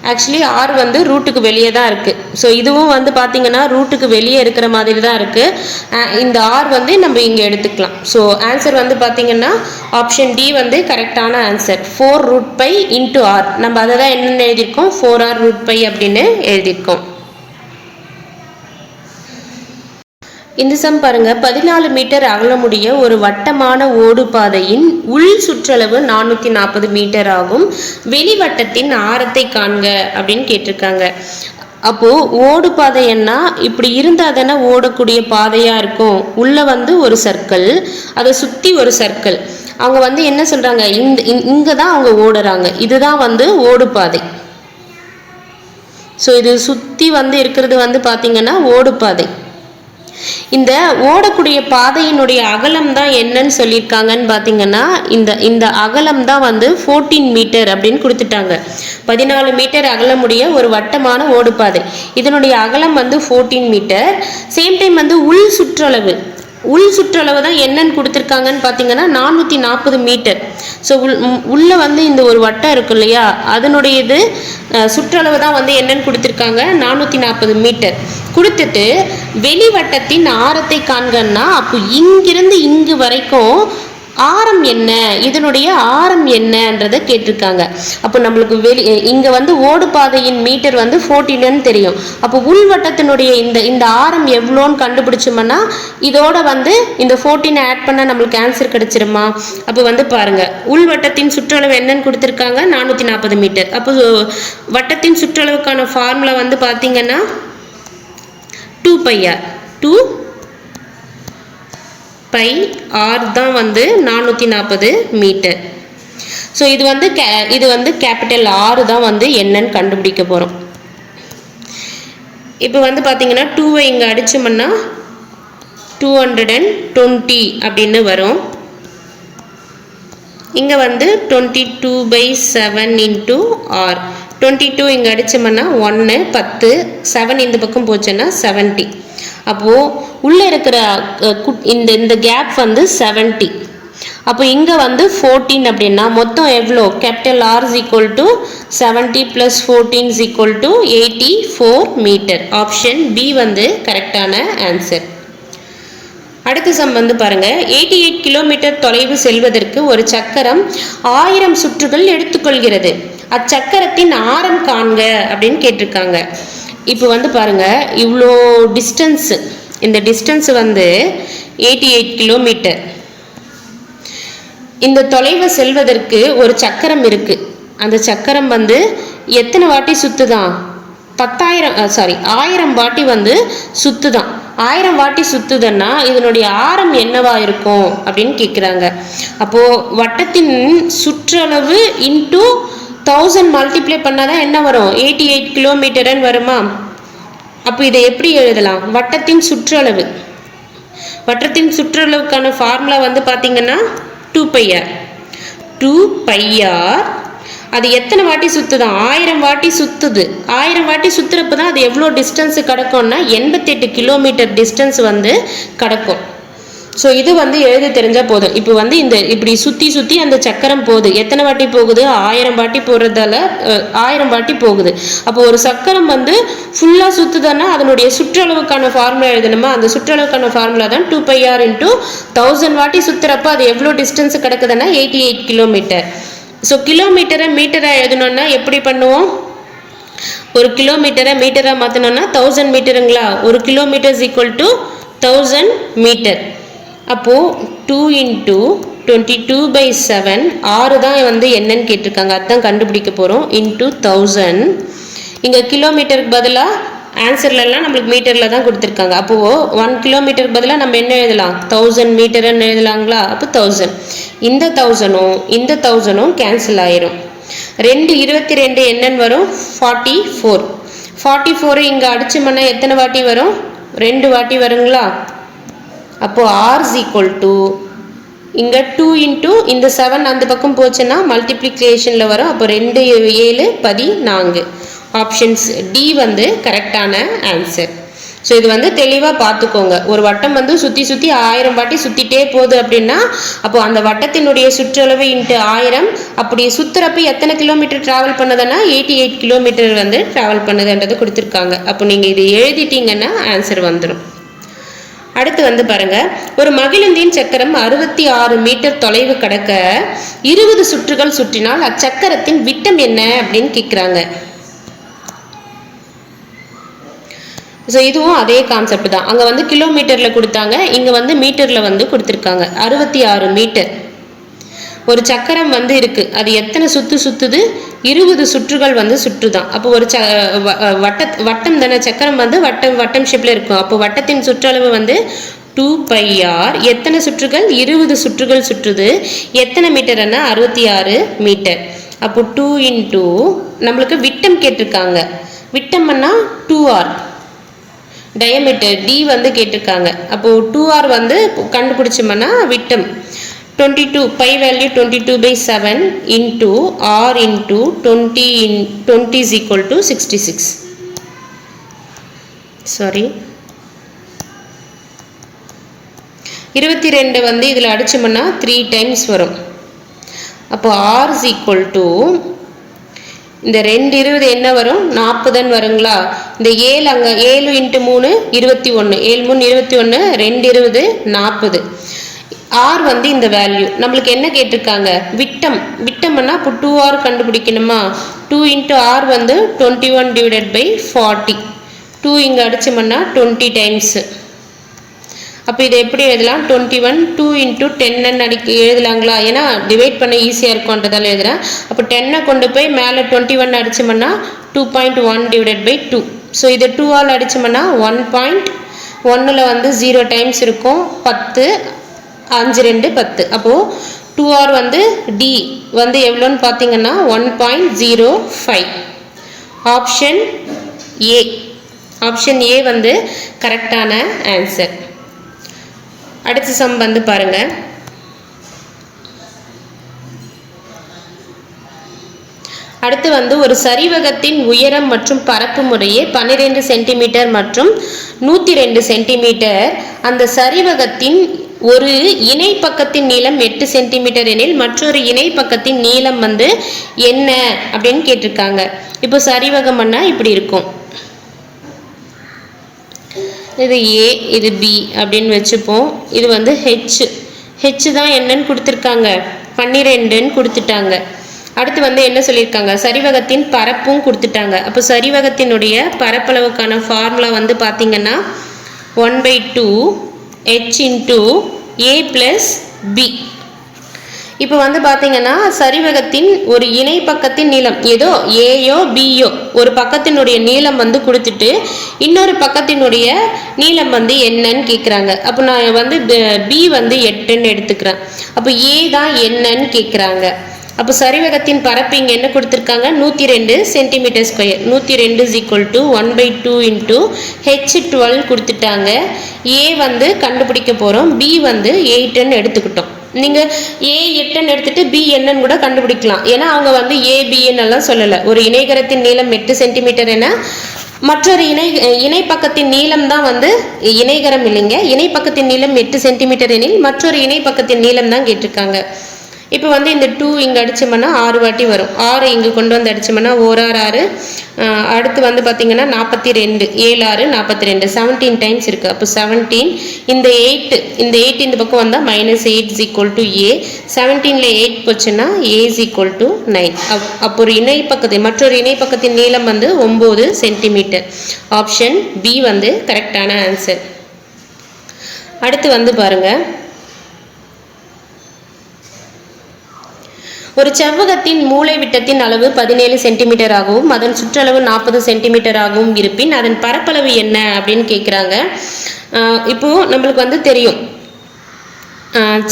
ஆக்சுவலி ஆர் வந்து ரூட்டுக்கு வெளியே தான் இருக்குது. ஸோ இதுவும் வந்து பார்த்தீங்கன்னா ரூட்டுக்கு வெளியே இருக்கிற மாதிரி தான் இருக்குது. இந்த ஆர் வந்து நம்ம இங்கே எடுத்துக்கலாம். ஸோ ஆன்சர் வந்து பார்த்தீங்கன்னா ஆப்ஷன் டி வந்து கரெக்டான ஆன்சர். 4√π × r. நம்ம அதை தான் என்னென்னு எழுதியிருக்கோம், 4r √π அப்படின்னு எழுதியிருக்கோம். இந்த சம் பாருங்க. 14 மீட்டர் அகலமுடைய ஒரு வட்டமான ஓடு பாதையின் உள் சுற்றளவு 440 மீட்டர் ஆகும். வெளிவட்டத்தின் ஆரத்தை காண்க அப்படின்னு கேட்டிருக்காங்க. அப்போ ஓடு பாதைன்னா இப்படி இருந்தால் தானே ஓடக்கூடிய பாதையா இருக்கும். உள்ள வந்து ஒரு சர்க்கிள், அதை சுற்றி ஒரு சர்க்கிள். அவங்க வந்து என்ன சொல்றாங்க, இங்கே தான் அவங்க ஓடுறாங்க. இதுதான் வந்து ஓடு பாதை. ஸோ இது சுற்றி வந்து இருக்கிறது வந்து பார்த்தீங்கன்னா ஓடு பாதை. இந்த ஓடக்கூடிய பாதையினுடைய அகலம் தான் என்னன்னு சொல்லியிருக்காங்கன்னு பார்த்தீங்கன்னா இந்த அகலம் தான் வந்து 14 மீட்டர் அப்படின்னு கொடுத்துட்டாங்க. 14 மீட்டர் அகலமுடைய ஒரு வட்டமான ஓடுபாதை, இதனுடைய அகலம் வந்து 14 மீட்டர். சேம் டைம் வந்து உள் சுற்றளவு தான் என்னன்னு கொடுத்துருக்காங்கன்னு பார்த்தீங்கன்னா 440 மீட்டர். ஸோ உள்ள வந்து இந்த ஒரு வட்டம் இருக்கு இல்லையா, அதனுடைய இது சுற்றளவு தான் வந்து என்னன்னு கொடுத்துருக்காங்க, 440 மீட்டர். கொடுத்துட்டு வெளிவட்டத்தின் ஆரத்தை காண்கன்னா அப்போ இங்கிருந்து இங்கு வரைக்கும் ஆரம் என்ன, இதனுடைய ஆரம் என்னன்றதை கேட்டிருக்காங்க. அப்போ நம்மளுக்கு இங்கே வந்து ஓடு பாதையின் மீட்டர் வந்து 14ன்னு தெரியும். அப்போ உள்வட்டத்தினுடைய இந்த ஆரம் எவ்வளோன்னு கண்டுபிடிச்சோம்னா இதோட வந்து இந்த 14 ஆட் பண்ணால் நம்மளுக்கு ஆன்சர் கிடைச்சிருமா? அப்போ வந்து பாருங்க, உள்வட்டத்தின் சுற்றளவு என்னன்னு கொடுத்துருக்காங்க, 440 மீட்டர். அப்போ வட்டத்தின் சுற்றளவுக்கான ஃபார்முலா வந்து பார்த்தீங்கன்னா 2πr. 2πr தான் வந்து 440 மீட்டர். ஸோ இது வந்து கேபிட்டல் ஆர் தான் வந்து என்னன்னு கண்டுபிடிக்க போகிறோம். இப்போ வந்து பார்த்தீங்கன்னா 2வை இங்கே அடிச்சோம்னா 220 அப்படின்னு வரும். இங்கே வந்து 22/7 × r. 22 இங்கே அடிச்சோம்னா 1 10, 7 இந்த பக்கம் போச்சுன்னா 70. அப்போது உள்ளே இருக்கிற இந்த கேப் வந்து 70. அப்போ இங்கே வந்து 14 அப்படின்னா மொத்தம் எவ்வளோ, கேபிட்டல் R = 70 + 14 = 84 மீட்டர். ஆப்ஷன் பி வந்து கரெக்டான ஆன்சர். அடுத்த சம் வந்து பாருங்க. 88 கிலோமீட்டர் தொலைவு செல்வதற்கு ஒரு சக்கரம் 1000 சுற்றுகள் எடுத்துக்கொள்கிறது. அச்சக்கரத்தின் ஆரம் காண்க அப்படின்னு கேட்டிருக்காங்க. இப்போ வந்து பாருங்க, இவ்வளோ டிஸ்டன்ஸ், இந்த டிஸ்டன்ஸ் வந்து 88 கிலோமீட்டர். இந்த தொலைவை செல்வதற்கு ஒரு சக்கரம் இருக்கு. அந்த சக்கரம் வந்து எத்தனை வாட்டி சுத்துதான், 1000 வாட்டி வந்து சுத்துதான். 1000 வாட்டி சுத்துதுன்னா இதனுடைய ஆரம் என்னவா இருக்கும் அப்படின்னு கேட்குறாங்க. அப்போ வட்டத்தின் சுற்றளவு இன்டூ 1000 மல்டிப்ளை பண்ணாதான் என்ன வரும்? 88 கிலோமீட்டர்னு வருமா? அப்போ இதை எப்படி எழுதலாம்? வட்டத்தின் சுற்றளவுக்கான ஃபார்முலா வந்து பார்த்தீங்கன்னா 2πr. 2πr அது எத்தனை வாட்டி சுத்துதான்? 1000 வாட்டி சுத்துது. 1000 வாட்டி சுத்துறப்ப தான் அது எவ்வளோ டிஸ்டன்ஸ் கிடக்கும்னா 88 கிலோமீட்டர் டிஸ்டன்ஸ் வந்து கிடக்கும். ஸோ இது வந்து எழுத தெரிஞ்சால் போதும். இப்போ வந்து இப்படி சுற்றி அந்த சக்கரம் போகுது. எத்தனை வாட்டி போகுது? 1000 வாட்டி போகிறதால 1000 வாட்டி போகுது. அப்போ ஒரு சக்கரம் வந்து ஃபுல்லாக சுற்றுதுன்னா அதனுடைய சுற்றளவுக்கான ஃபார்முலா எழுதணுமா? அந்த சுற்றளவுக்கான ஃபார்முலா தான் 2πr × 1000 வாட்டி சுற்றுறப்ப அது எவ்வளோ டிஸ்டன்ஸ் கிடக்குதுன்னா 88 கிலோமீட்டர். ஸோ கிலோமீட்டரை மீட்டராக எழுதணும்னா எப்படி பண்ணுவோம்? ஒரு கிலோமீட்டரை மீட்டராக மாற்றணும்னா 1000 மீட்டருங்களா? ஒரு கிலோமீட்டர் = 1000 மீட்டர். அப்போது 2 × 22/7 6 தான் வந்து என்னன்னு கேட்டிருக்காங்க. அதுதான் கண்டுபிடிக்க போகிறோம். × 1000. இங்கே கிலோமீட்டருக்கு பதிலாக ஆன்சர்லலாம் நம்மளுக்கு மீட்டரில் தான் கொடுத்துருக்காங்க. அப்போது 1 கிலோமீட்டருக்கு பதிலாக நம்ம என்ன எழுதலாம்? 1000 மீட்டர்னு எழுதலாங்களா? அப்போ 1000. இந்த 1000ம் கேன்சல் ஆயிரும். 22 என்னன்னு வரும்? 44. 44 இங்கே அடிச்சோம்னா எத்தனை வாட்டி வரும்? 2 வாட்டி வருங்களா? அப்போது r = இங்கே 2 × இந்த 7 அந்த பக்கம் போச்சுன்னா மல்டிப்ளிகேஷனில் வரும். அப்போ 2 7 14. ஆப்ஷன்ஸ் டி வந்து கரெக்டான ஆன்சர். ஸோ இது வந்து தெளிவாக பார்த்துக்கோங்க. ஒரு வட்டம் வந்து சுற்றி 1000 வாட்டி சுற்றிட்டே போகுது அப்படின்னா அப்போ அந்த வட்டத்தினுடைய சுற்றளவு × 1000. அப்படி சுற்றுறப்ப எத்தனை கிலோமீட்டர் ட்ராவல் பண்ணுதுன்னா 88 கிலோமீட்டர் வந்து ட்ராவல் பண்ணுதுன்றது கொடுத்துருக்காங்க. அப்போ நீங்கள் இது எழுதிட்டீங்கன்னா ஆன்சர் வந்துடும். அடுத்து வந்து பாருங்க, ஒரு மகிழுந்தின் சக்கரம் 66 மீட்டர் தொலைவு கடக்க 20 சுற்றுகள் சுற்றினால் அச்சக்கரத்தின் விட்டம் என்ன அப்படின்னு கேட்குறாங்க. ஸோ இதுவும் அதே கான்செப்ட் தான். அங்கே வந்து கிலோமீட்டரில் கொடுத்தாங்க, இங்கே வந்து மீட்டரில் வந்து கொடுத்துருக்காங்க. 66 மீட்டர். ஒரு சக்கரம் வந்து இருக்குது, அது எத்தனை சுற்றுது? 20 சுற்றுகள் வந்து சுற்றுதான். அப்போ ஒரு வட்டம் தானே, சக்கரம் வந்து வட்டம் ஷேப்பில் இருக்கும். அப்போ வட்டத்தின் சுற்றளவு வந்து 2πr. எத்தனை சுற்றுகள்? 20 சுற்றுகள் சுற்றுது. எத்தனை மீட்டர்னா 66 மீட்டர். அப்போ 2 × நம்மளுக்கு விட்டம் கேட்டிருக்காங்க. விட்டம்னா 2r. டயமீட்டர் d வந்து கேட்டிருக்காங்க. அப்போ 2r வந்து கண்டுபிடிச்சோம்னா விட்டம் 22 பை வேல்யூ 22/7 × r × 20 = 66. சாரி 22 வந்து இதில் அடிச்சோம்னா 3 டைம்ஸ் வரும். அப்போ r = இந்த 2 20 என்ன வரும்? 40 வருங்களா? இந்த 7 அங்கே 7 × 3 21. 7 3 21, 2 20 40. r வந்து இந்த வேல்யூ நம்மளுக்கு என்ன கேட்டிருக்காங்க? விட்டம்னா இப்போ 2r கண்டுபிடிக்கணுமா? 2 × r வந்து 21/40. 2 இங்கே அடிச்சோம்னா 20 டைம்ஸ். அப்போ இதை எப்படி எழுதலாம்? 21 2 × 10 எழுதலாங்களா? ஏன்னா டிவைட் பண்ண ஈஸியாக இருக்கும்ன்றதால எழுதுகிறேன். அப்போ 10 கொண்டு போய் மேலே 21 அடிச்சோம்னா 2.1/2. ஸோ இதை 2ஆல் அடிச்சோம்னா 1.1ல் வந்து 0 டைம்ஸ் இருக்கும். 10 5 2 10. அப்போது 2r வந்து d வந்து எவ்வளோன்னு பார்த்தீங்கன்னா 1.05. ஆப்ஷன் ஏ வந்து கரெக்டான ஆன்சர். அடுத்த சம் வந்து பாருங்க, அடுத்து வந்து ஒரு சரிவகத்தின் உயரம் மற்றும் பரப்பு முறையே 12 சென்டிமீட்டர் மற்றும் 102 சென்டிமீட்டர். அந்த சரிவகத்தின் ஒரு இணை பக்கத்தின் நீளம் 8 சென்டிமீட்டர் எனில் மற்றொரு இணை பக்கத்தின் நீளம் வந்து என்ன அப்படின்னு கேட்டிருக்காங்க. இப்போ சரிவகம்னா இப்படி இருக்கும். இது ஏ, இது பி அப்படின்னு வச்சுப்போம். இது வந்து ஹெச் தான் என்னன்னு கொடுத்துருக்காங்க, 12ன்னு கொடுத்துட்டாங்க. அடுத்து வந்து என்ன சொல்லியிருக்காங்க? சரிவகத்தின் பரப்பும் கொடுத்துட்டாங்க. அப்போ சரிவகத்தினுடைய பரப்பளவுக்கான ஃபார்முலா வந்து பார்த்தீங்கன்னா 1/2 h × a + b. இப்போ வந்து பார்த்தீங்கன்னா சரிவகத்தின் ஒரு இணை பக்கத்தின் நீளம் ஏதோ ஏயோ பியோ ஒரு பக்கத்தினுடைய நீளம் வந்து கொடுத்துட்டு இன்னொரு பக்கத்தினுடைய நீளம் வந்து என்னன்னு கேட்குறாங்க. அப்போ நான் வந்து பி வந்து 8ன்னு எடுத்துக்கிறேன். அப்போ ஏ தான் என்னன்னு கேட்குறாங்க. அப்போ சரிவகத்தின் பரப்பு இங்கே என்ன கொடுத்துருக்காங்க 102 சென்டிமீட்டர் ஸ்கொயர். 102 = 1/2 × H12 கொடுத்துட்டாங்க. ஏ வந்து கண்டுபிடிக்க போகிறோம். பி வந்து 8ன்னு எடுத்துக்கிட்டோம். நீங்கள் ஏ 8ன்னு எடுத்துட்டு பி என்னன்னு கூட கண்டுபிடிக்கலாம். ஏன்னா அவங்க வந்து ஏபின்னு எல்லாம் சொல்லலை. ஒரு இணைகரத்தின் நீளம் 8 சென்டிமீட்டர் என மற்றொரு இணை பக்கத்தின் நீளம் தான் வந்து இணைகரம் இல்லைங்க. இணை பக்கத்தின் நீளம் 8 சென்டிமீட்டர் எனில் மற்றொரு இணை பக்கத்தின் நீளம் தான் கேட்டிருக்காங்க. இப்போ வந்து இந்த 2 இங்கே அடிச்சோம்னா 6 வாட்டி வரும். 6 இங்கே கொண்டு வந்து அடிச்சோம்னா 1 6 அடுத்து வந்து பார்த்தீங்கன்னா 42 7 6 42 17 டைம்ஸ் இருக்குது. அப்போ 17 இந்த 8 இந்த பக்கம் வந்தால் -8 = A. 17ல் 8 போச்சுன்னா A = 9. அப்போ ஒரு இணை பக்கத்தின் மற்றொரு இணை பக்கத்தின் நீளம் வந்து 9 சென்டிமீட்டர். ஆப்ஷன் பி வந்து கரெக்டான ஆன்சர். அடுத்து வந்து பாருங்கள், ஒரு செவ்வகத்தின் மூலை விட்டத்தின் அளவு 17 சென்டிமீட்டர் ஆகவும் அதன் சுற்றளவு 40 சென்டிமீட்டர் ஆகவும் இருப்பின் அதன் பரப்பளவு என்ன அப்படின்னு கேட்குறாங்க. இப்போது நம்மளுக்கு வந்து தெரியும்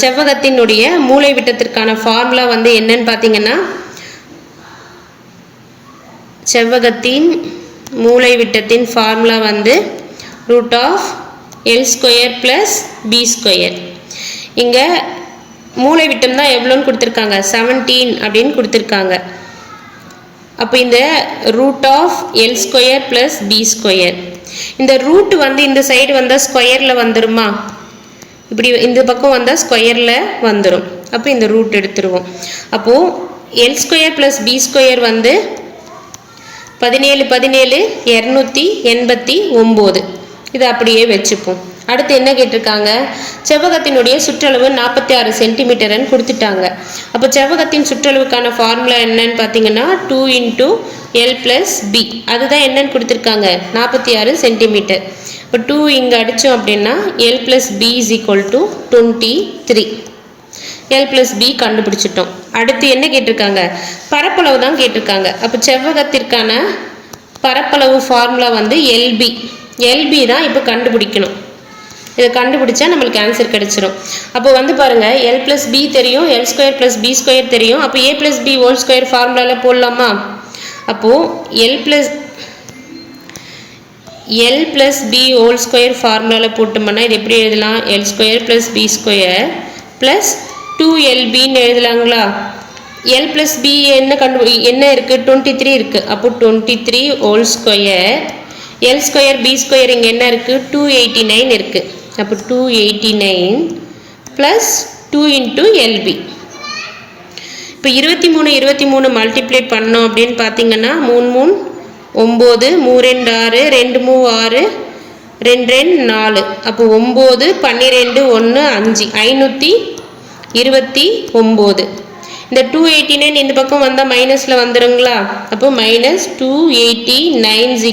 செவ்வகத்தினுடைய மூலை விட்டத்திற்கான ஃபார்முலா வந்து என்னன்னு பார்த்தீங்கன்னா, செவ்வகத்தின் மூலை விட்டத்தின் ஃபார்முலா வந்து √L² + B². இங்கே மூலை விட்டம் தான் எவ்வளோன்னு கொடுத்துருக்காங்க 17 அப்படின்னு கொடுத்துருக்காங்க. அப்போ இந்த √L² + B². இந்த ரூட் வந்து இந்த சைடு வந்தால் ஸ்கொயரில் வந்துருமா? இப்படி இந்த பக்கம் வந்தால் ஸ்கொயரில் வந்துடும். அப்போ இந்த ரூட் எடுத்துருவோம். அப்போது L² + B² வந்து 17 17 289. இதை அப்படியே வச்சுப்போம். அடுத்து என்ன கேட்டிருக்காங்க, செவ்வகத்தினுடைய சுற்றளவு 46 சென்டிமீட்டர்னு கொடுத்துட்டாங்க. அப்போ செவ்வகத்தின் சுற்றளவுக்கான ஃபார்முலா என்னன்னு பார்த்தீங்கன்னா 2 × L + B. அதுதான் என்னன்னு கொடுத்துருக்காங்க 46 சென்டிமீட்டர். இப்போ 2 இங்கே அடித்தோம் அப்படின்னா L + B = 23. L + B கண்டுபிடிச்சிட்டோம். அடுத்து என்ன கேட்டிருக்காங்க, பரப்பளவு தான் கேட்டிருக்காங்க. அப்போ செவ்வகத்திற்கான பரப்பளவு ஃபார்முலா வந்து LB தான் இப்போ கண்டுபிடிக்கணும். இதை கண்டுபிடிச்சா நம்மளுக்கு ஆன்சர் கிடைச்சிரும். அப்போ வந்து பாருங்கள், L + B தெரியும், L² + B² தெரியும். அப்போ A + B² ஃபார்முலாவில் போடலாமா? அப்போது L + B² ஃபார்முலாவில் போட்டோம்னா இது எப்படி எழுதலாம்? L² + B² + 2LBன்னு எழுதலாங்களா? L + B என்ன இருக்குது 23 இருக்குது. அப்போ 23² L² B² இங்கே என்ன இருக்குது 289 இருக்குது. அப்போ 289 + 2 × LB. இப்போ 23 மல்டிப்ளை பண்ணோம் அப்படின்னு பார்த்தீங்கன்னா 3 3 9 3 2 6 2 2 4. அப்போ 9 12 1 5 529. இந்த 289 இந்த பக்கம் வந்தால் மைனஸில் வந்துடுங்களா? அப்போ -289 =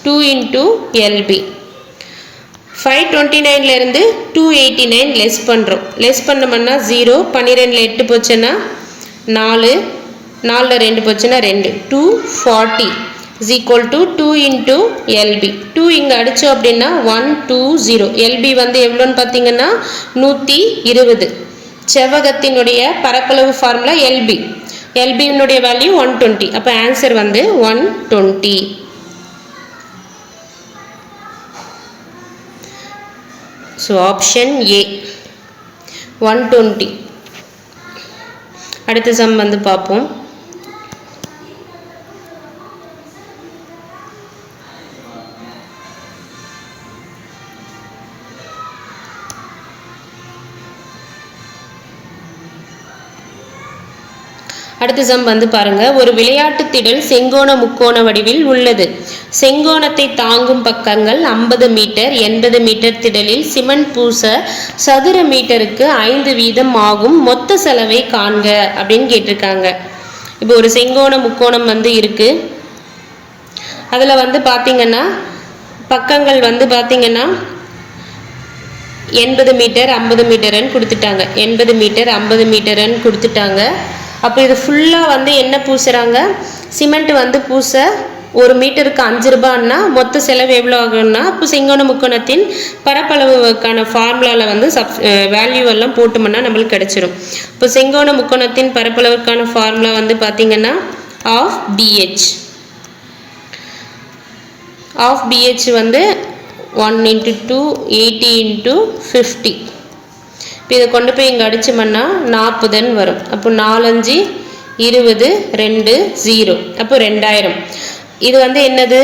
2 × LB. 529லேருந்து 289 லெஸ் பண்ணுறோம். லெஸ் பண்ணோம்னா 0. 12ல் 8 போச்சுன்னா 4. 4ல் 2 போச்சுன்னா 2. 240 = 2 × LB. 2 இங்கே அடித்தோம் அப்படின்னா 120. LB வந்து எவ்வளோன்னு பார்த்தீங்கன்னா 120. செவ்வகத்தினுடைய பரப்பளவு ஃபார்முலா LBனுடைய வேல்யூ 120. அப்போ ஆன்சர் வந்து 120. So option A 120. அடுத்த சம் வந்து பார்ப்போம். அடுத்த சம் வந்து பாருங்க, ஒரு விளையாட்டு திடல் செங்கோண முக்கோண வடிவில் உள்ளது. செங்கோணத்தை தாங்கும் பக்கங்கள் 50 மீட்டர். 80 மீட்டர் திடலில் சிமெண்ட் பூச சதுர மீட்டருக்கு 5 வீதம் ஆகும். மொத்த செலவை காண்க அப்படின்னு கேட்டிருக்காங்க. இப்போ ஒரு செங்கோண முக்கோணம் வந்து இருக்கு. அதில் வந்து பார்த்தீங்கன்னா பக்கங்கள் வந்து பார்த்தீங்கன்னா 80 மீட்டர் 50 மீட்டர்னு கொடுத்துட்டாங்க. 80 மீட்டர் 50 மீட்டர்னு கொடுத்துட்டாங்க. அப்போ இது ஃபுல்லாக வந்து என்ன பூசுகிறாங்க, சிமெண்ட் வந்து பூச 1 மீட்டருக்கு 5 ரூபான்னா மொத்த செலவு எவ்வளோ ஆகும்னா, இப்போ செங்கோண முக்கோணத்தின் பரப்பளவுக்கான ஃபார்முலாவில் வந்து வேல்யூ எல்லாம் போட்டோம்னா நம்மளுக்கு கிடச்சிரும். இப்போ செங்கோண முக்கோணத்தின் பரப்பளவுக்கான ஃபார்முலா வந்து பார்த்திங்கன்னா ஆஃப் BH. ஆஃப் BH வந்து 1 × 2 80 × 50. இப்போ இதை கொண்டு போய் இங்கே அடிச்சோம்னா 40ன்னு வரும். அப்போ 4 5 20 2 0. அப்போ 2000. இது வந்து என்னது,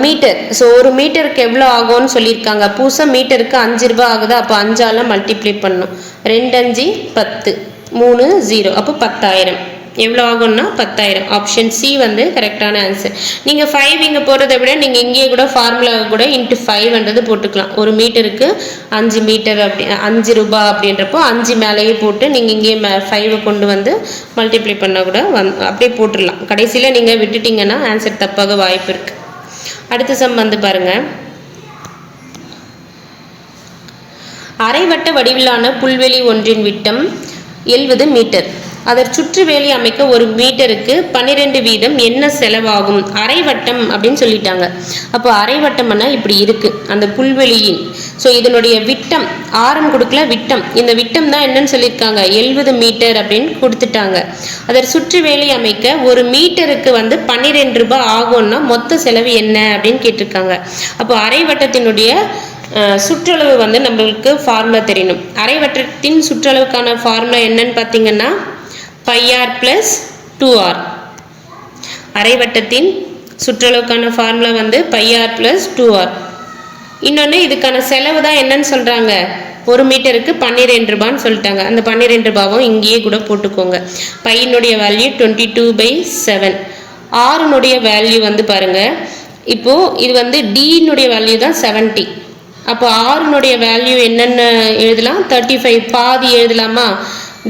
மீட்டர். ஸோ 1 மீட்டருக்கு எவ்வளோ ஆகும்னு சொல்லியிருக்காங்க. புதுசாக மீட்டருக்கு 5 ரூபா ஆகுது. அப்போ 5ஆல் மல்டிப்ளை பண்ணணும். 2 5 10 3 0. அப்போ 10,000. எவ்வளோ ஆகும்னா 10,000. ஆப்ஷன் சி வந்து கரெக்டான ஆன்சர். நீங்கள் 5 இங்கே போடுறதை விட நீங்கள் இங்கேயே கூட ஃபார்முலாவை கூட × 5 போட்டுக்கலாம். 1 மீட்டருக்கு 5 மீட்டர் அப்படி 5 ரூபா அப்படின்றப்போ 5 மேலேயே போட்டு நீங்கள் இங்கேயே 5 கொண்டு வந்து மல்டிப்ளை பண்ணால் கூட அப்படியே போட்டுடலாம். கடைசியில் நீங்கள் விட்டுட்டிங்கன்னா ஆன்சர் தப்பாக வாய்ப்பு இருக்குது. அடுத்த சம் வந்து பாருங்கள். அரைவட்ட வடிவிலான புல்வெளி ஒன்றின் விட்டம் 70 மீட்டர். அதை சுற்றி வேலி அமைக்க 1 மீட்டருக்கு 12 வீதம் என்ன செலவாகும்? அரைவட்டம் அப்படின்னு சொல்லிட்டாங்க. அப்போ அரைவட்டம்னா இப்படி இருக்குது அந்த புல்வெளியின். ஸோ இதனுடைய விட்டம், ஆரம் கொடுக்கல, விட்டம். இந்த விட்டம் தான் என்னன்னு சொல்லியிருக்காங்க, 70 மீட்டர் அப்படின்னு கொடுத்துட்டாங்க. அதை சுற்றி வேலி அமைக்க 1 மீட்டருக்கு வந்து 12 ரூபாய் ஆகும்னா மொத்த செலவு என்ன அப்படின்னு கேட்டிருக்காங்க. அப்போ அரைவட்டத்தினுடைய சுற்றளவு வந்து நம்மளுக்கு ஃபார்முலா தெரியணும். அரைவட்டத்தின் சுற்றளவுக்கான ஃபார்முலா என்னன்னு பார்த்தீங்கன்னா πr + 2r. அரைவட்டத்தின் சுற்றளவுக்கான ஃபார்முலா வந்து πr + 2r. இன்னொன்று இதுக்கான செலவு தான் என்னன்னு சொல்கிறாங்க, 1 மீட்டருக்கு 12 ரூபான்னு சொல்லிட்டாங்க. அந்த 12 ரூபாவும் இங்கேயே கூட போட்டுக்கோங்க. பையனுடைய வேல்யூ 22/7. ஆறுனுடைய வேல்யூ வந்து பாருங்கள், இப்போது இது வந்து டினுடைய வேல்யூ தான் 70. அப்போ ஆறுனுடைய வேல்யூ என்னென்ன எழுதலாம், 35. பாதி எழுதலாமா?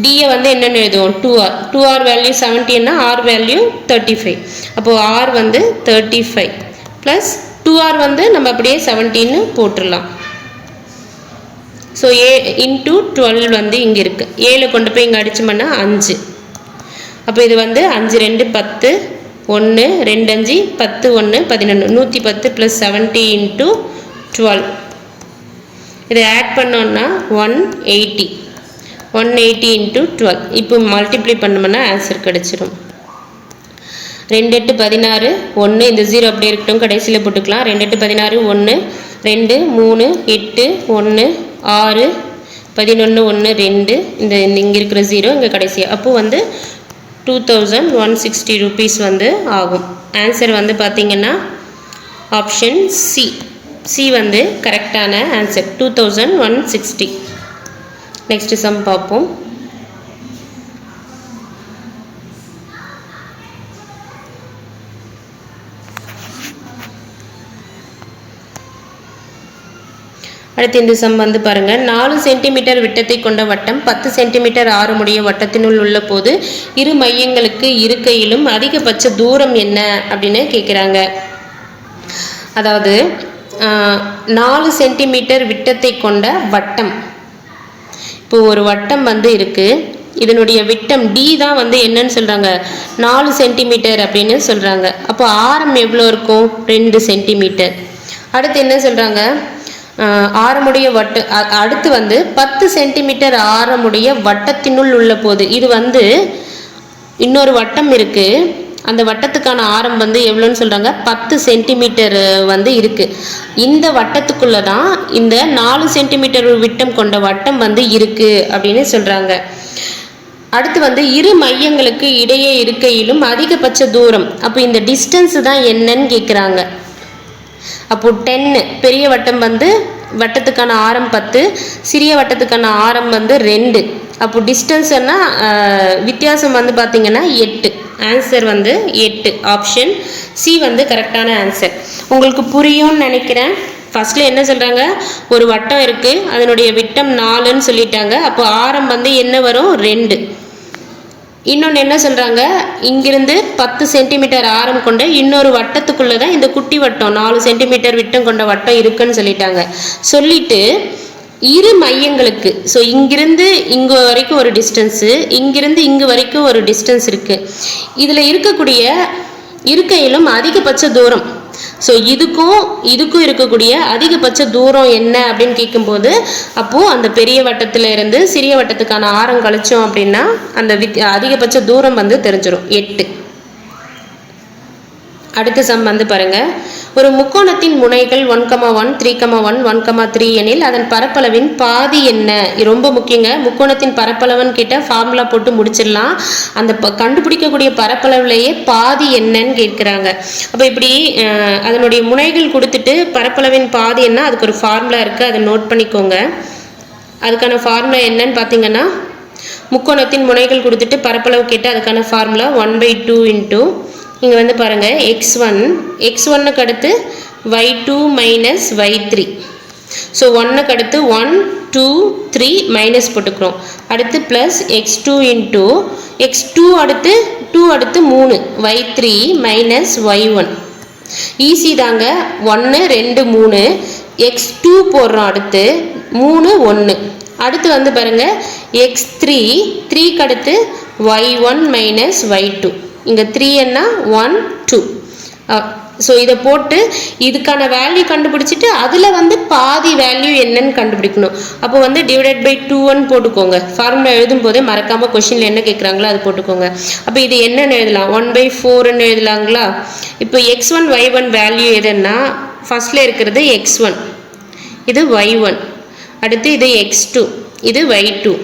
டியை வந்து என்னென்னு எழுதுவோம், 2r. 2r value 70ன்னா r value 35. அப்போது r வந்து 35 ப்ளஸ் 2r வந்து நம்ம அப்படியே 17ன்னு போட்டுடலாம். ஸோ a × 12 வந்து இங்கே இருக்குது. 7 கொண்டு போய் இங்கே அடிச்சோம்னா 5. அப்போ இது வந்து 5 2 10 1 2 5 10 1 11 110 + 70 × 12. இதை ஆட் பண்ணோன்னா 180. 180 × 12. இப்போ மல்டிப்ளை பண்ணோம்னா ஆன்சர் கிடச்சிரும். 2 8 16 1. இந்த 0 அப்படியே இருக்கட்டும், கடைசியில் போட்டுக்கலாம். 2 8 16 1 2 3 8 1 6 11 1 2. இந்த இங்கே இருக்கிற 0 இங்கே கடைசியாக. அப்போது வந்து 2160 rupees வந்து ஆகும். ஆன்சர் வந்து பார்த்திங்கன்னா ஆப்ஷன் சி. சி வந்து கரெக்டான ஆன்சர், 2160. நெக்ஸ்ட் சம் பார்ப்போம். அடுத்து இந்த சம் வந்து பாருங்க. 4 சென்டிமீட்டர் விட்டத்தை கொண்ட வட்டம் 10 சென்டிமீட்டர் ஆரமுடைய வட்டத்தினுள் உள்ள போது இரு மையங்களுக்கு இருக்கையிலும் அதிகபட்ச தூரம் என்ன அப்படின்னு கேட்குறாங்க. அதாவது 4 சென்டிமீட்டர் விட்டத்தை கொண்ட வட்டம். இப்போ ஒரு வட்டம் வந்து இருக்குது, இதனுடைய விட்டம் டி தான் வந்து என்னன்னு சொல்கிறாங்க, 4 சென்டிமீட்டர் அப்படின்னு சொல்கிறாங்க. அப்போ ஆரம் எவ்வளோ இருக்கும், 2 சென்டிமீட்டர். அடுத்து என்ன சொல்கிறாங்க, ஆரமுடைய அடுத்து வந்து 10 சென்டிமீட்டர் ஆரமுடைய வட்டத்தினுள் உள்ள போது, இது வந்து இன்னொரு வட்டம் இருக்குது, அந்த வட்டத்துக்கான ஆரம் வந்து எவ்வளோன்னு சொல்கிறாங்க, 10 சென்டிமீட்டர் வந்து இருக்குது. இந்த வட்டத்துக்குள்ளே தான் இந்த 4 சென்டிமீட்டர் விட்டம் கொண்ட வட்டம் வந்து இருக்குது அப்படின்னு சொல்கிறாங்க. அடுத்து வந்து இரு மையங்களுக்கு இடையே இருக்கையிலும் அதிகபட்ச தூரம். அப்போ இந்த டிஸ்டன்ஸ் தான் என்னன்னு கேட்குறாங்க. அப்போது 10 பெரிய வட்டம் வந்து வட்டத்துக்கான ஆரம் 10, சிறிய வட்டத்துக்கான ஆரம் வந்து 2. அப்போ டிஸ்டன்ஸ்னா வித்தியாசம் வந்து பார்த்திங்கன்னா 8. ஆன்சர் வந்து 8. ஆப்ஷன் சி வந்து கரெக்டான ஆன்சர். உங்களுக்கு புரியும்னு நினைக்கிறேன். ஃபஸ்ட்டில் என்ன சொல்கிறாங்க, ஒரு வட்டம் இருக்குது, அதனுடைய விட்டம் 4ன்னு சொல்லிட்டாங்க. அப்போ ஆரம் வந்து என்ன வரும், 2. இன்னொன்று என்ன சொல்கிறாங்க, இங்கிருந்து 10 சென்டிமீட்டர் ஆரம் கொண்ட இன்னொரு வட்டத்துக்குள்ளே தான் இந்த குட்டி வட்டம் 4 சென்டிமீட்டர் விட்டம் கொண்ட வட்டம் இருக்குன்னு சொல்லிட்டாங்க. சொல்லிட்டு இரு மையங்களுக்கு, ஸோ இங்கிருந்து இங்கே வரைக்கும் ஒரு டிஸ்டன்ஸு, இங்கிருந்து இங்கு வரைக்கும் ஒரு டிஸ்டன்ஸ் இருக்குது. இதில் இருக்கக்கூடிய இருக்கையிலும் அதிகபட்ச தூரம், ஸோ இதுக்கும் இருக்கக்கூடிய அதிகபட்ச தூரம் என்ன அப்படின்னு கேட்கும்போது, அப்போது அந்த பெரிய வட்டத்தில் இருந்து சிறிய வட்டத்துக்கான ஆரம் கழிச்சோம் அப்படின்னா அந்த அதிகபட்ச தூரம் வந்து தெரிஞ்சிடும் 8. அடுத்த சம் வந்து பாருங்க, ஒரு முக்கோணத்தின் முனைகள் 1,1 3,1 1,3 எனில் அதன் பரப்பளவின் பாதி என்ன? ரொம்ப முக்கியங்க. முக்கோணத்தின் பரப்பளவுன்னு கேட்டால் ஃபார்முலா போட்டு முடிச்சிடலாம். அந்த கண்டுபிடிக்கக்கூடிய பரப்பளவுலேயே பாதி என்னன்னு கேட்குறாங்க. அப்போ இப்படி அதனுடைய முனைகள் கொடுத்துட்டு பரப்பளவின் பாதி என்ன, அதுக்கு ஒரு ஃபார்முலா இருக்குது, அதை நோட் பண்ணிக்கோங்க. அதுக்கான ஃபார்முலா என்னன்னு பார்த்தீங்கன்னா, முக்கோணத்தின் முனைகள் கொடுத்துட்டு பரப்பளவு கேட்டால் அதுக்கான ஃபார்முலா 1/2 இன்ட்டு இங்கே வந்து பாருங்கள் x1க்கு அடுத்து y2 மைனஸ் y3. ஸோ 1க்கு அடுத்து 1 2 3 மைனஸ் போட்டுக்கிறோம். அடுத்து ப்ளஸ் x2 இன்ட்டு x2 அடுத்து 2 அடுத்து 3 y3 மைனஸ் y1. ஈஸி தாங்க. 1 2 3 x2 போடுறோம், அடுத்து 3 1. அடுத்து வந்து பாருங்கள் x3 3க்கு அடுத்து y1 மைனஸ் y2. இங்கே 3 என்ன 1 2. ஸோ இதை போட்டு இதுக்கான வேல்யூ கண்டுபிடிச்சிட்டு அதில் வந்து பாதி வேல்யூ என்னன்னு கண்டுபிடிக்கணும். அப்போ வந்து டிவைடட் பை 2 போட்டுக்கோங்க. ஃபார்முலா எழுதும் போதே மறக்காமல் கொஷினில் என்ன கேட்குறாங்களோ அது போட்டுக்கோங்க. அப்போ இது என்னன்னு எழுதலாம், 1/4ன்னு எழுதலாங்களா? இப்போ x1 y1 வேல்யூ எதுன்னா, ஃபர்ஸ்டில் இருக்கிறது x1, இது y1, அடுத்து இது x2, இது y2,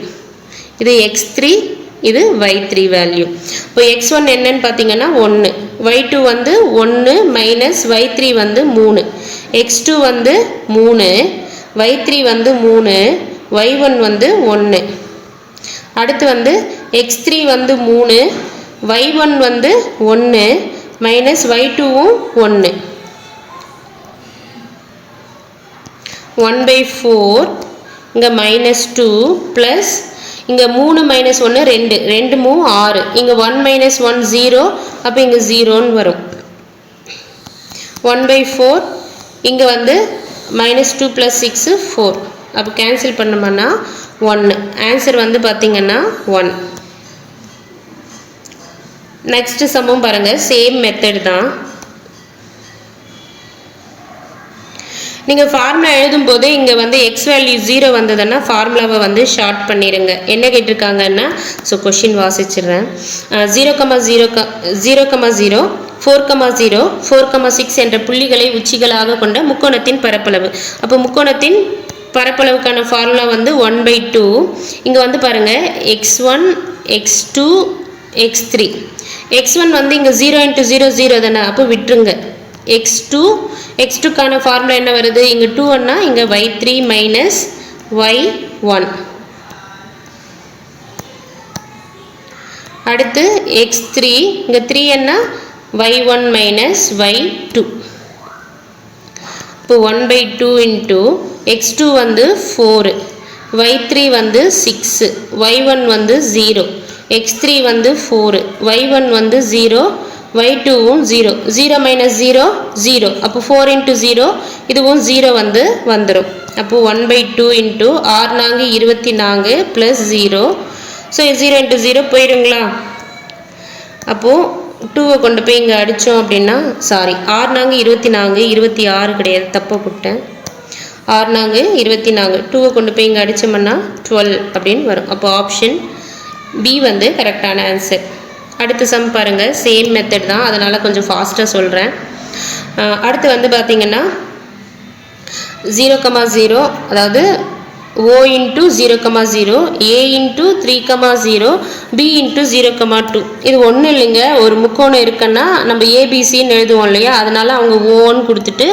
இது x3, இது y3 வேல்யூ. இப்போ x1 என்னன்னு பார்த்தீங்கன்னா 1, y2 வந்து 1 மைனஸ் y3 வந்து 3, x2 வந்து 3, y3 வந்து 3, y1 வந்து 1. அடுத்து வந்து x3 வந்து 3, y1 வந்து 1 மைனஸ் y2வும் 1. 1/4 இங்கே மைனஸ் 2 ப்ளஸ் இங்கே 3 மைனஸ் 1 2 2 3 6, இங்கே 1 மைனஸ் 1 0, அப்போ இங்கே 0ன்னு வரும். 1/4 இங்கே வந்து மைனஸ் 2 ப்ளஸ் 6 4, அப்போ கேன்சல் பண்ணோம்னா 1. ஆன்சர் வந்து பார்த்தீங்கன்னா 1. நெக்ஸ்ட் சம்மும் பாருங்கள், சேம் மெத்தட் தான். நீங்கள் ஃபார்முலா எழுதும் போது இங்கே வந்து எக்ஸ் வேல்யூ 0 வந்ததுன்னா ஃபார்முலாவை வந்து ஷார்ட் பண்ணிடுங்க. என்ன கேட்டிருக்காங்கன்னா, ஸோ கொஷின் வாசிச்சிடுறேன். 0,0 0,0 4,0 4,6 என்ற புள்ளிகளை உச்சிகளாக கொண்ட முக்கோணத்தின் பரப்பளவு. அப்போ முக்கோணத்தின் பரப்பளவுக்கான ஃபார்முலா வந்து 1/2. இங்கே வந்து பாருங்கள் x1 x2 x3. x1 வந்து இங்கே 0 × 0 0 தானே, அப்போ விட்டுருங்க. x2க்கான ஃபார்முலா என்ன வருது, இங்கே 2ன்னா இங்கே y3 மைனஸ் y1. அடுத்து x3 இங்கே 3 என்ன y1 மைனஸ் y2. இப்போ 1/2 இன்ட்டு x2 வந்து 4, y3 வந்து 6, y1 வந்து 0, x3 வந்து 4, y1 வந்து 0, y2வும் 0, 0 மைனஸ் 0 0, அப்போ 4 × 0 இதுவும் 0 வந்து வந்துடும். அப்போ 1/2 இன்ட்டு 6 4 24 ப்ளஸ் 0. ஸோ 0 × 0 போயிடுங்களா? அப்போது 2வை கொண்டு போய் இங்கே அடித்தோம் அப்படின்னா, சாரி 6 4 24 26 கிடையாது, தப்பாக போட்டேன். 6 4 24, 2வை கொண்டு போய் இங்கே அடித்தோம்னா 12 அப்படின்னு வரும். அப்போ ஆப்ஷன் பி வந்து கரெக்டான ஆன்சர். அடுத்த சம் பாருங்கள், சேம் மெத்தட் தான், அதனால் கொஞ்சம் ஃபாஸ்ட்டாக சொல்கிறேன். அடுத்து வந்து பார்த்திங்கன்னா 0,0, அதாவது O × 0,0, A × 3,0, B × 0,2. இது ஒன்றும் இல்லைங்க, ஒரு முக்கோணம் இருக்குன்னா நம்ம ஏபிசின்னு எழுதுவோம் இல்லையா, அதனால் அவங்க ஓன்னு கொடுத்துட்டு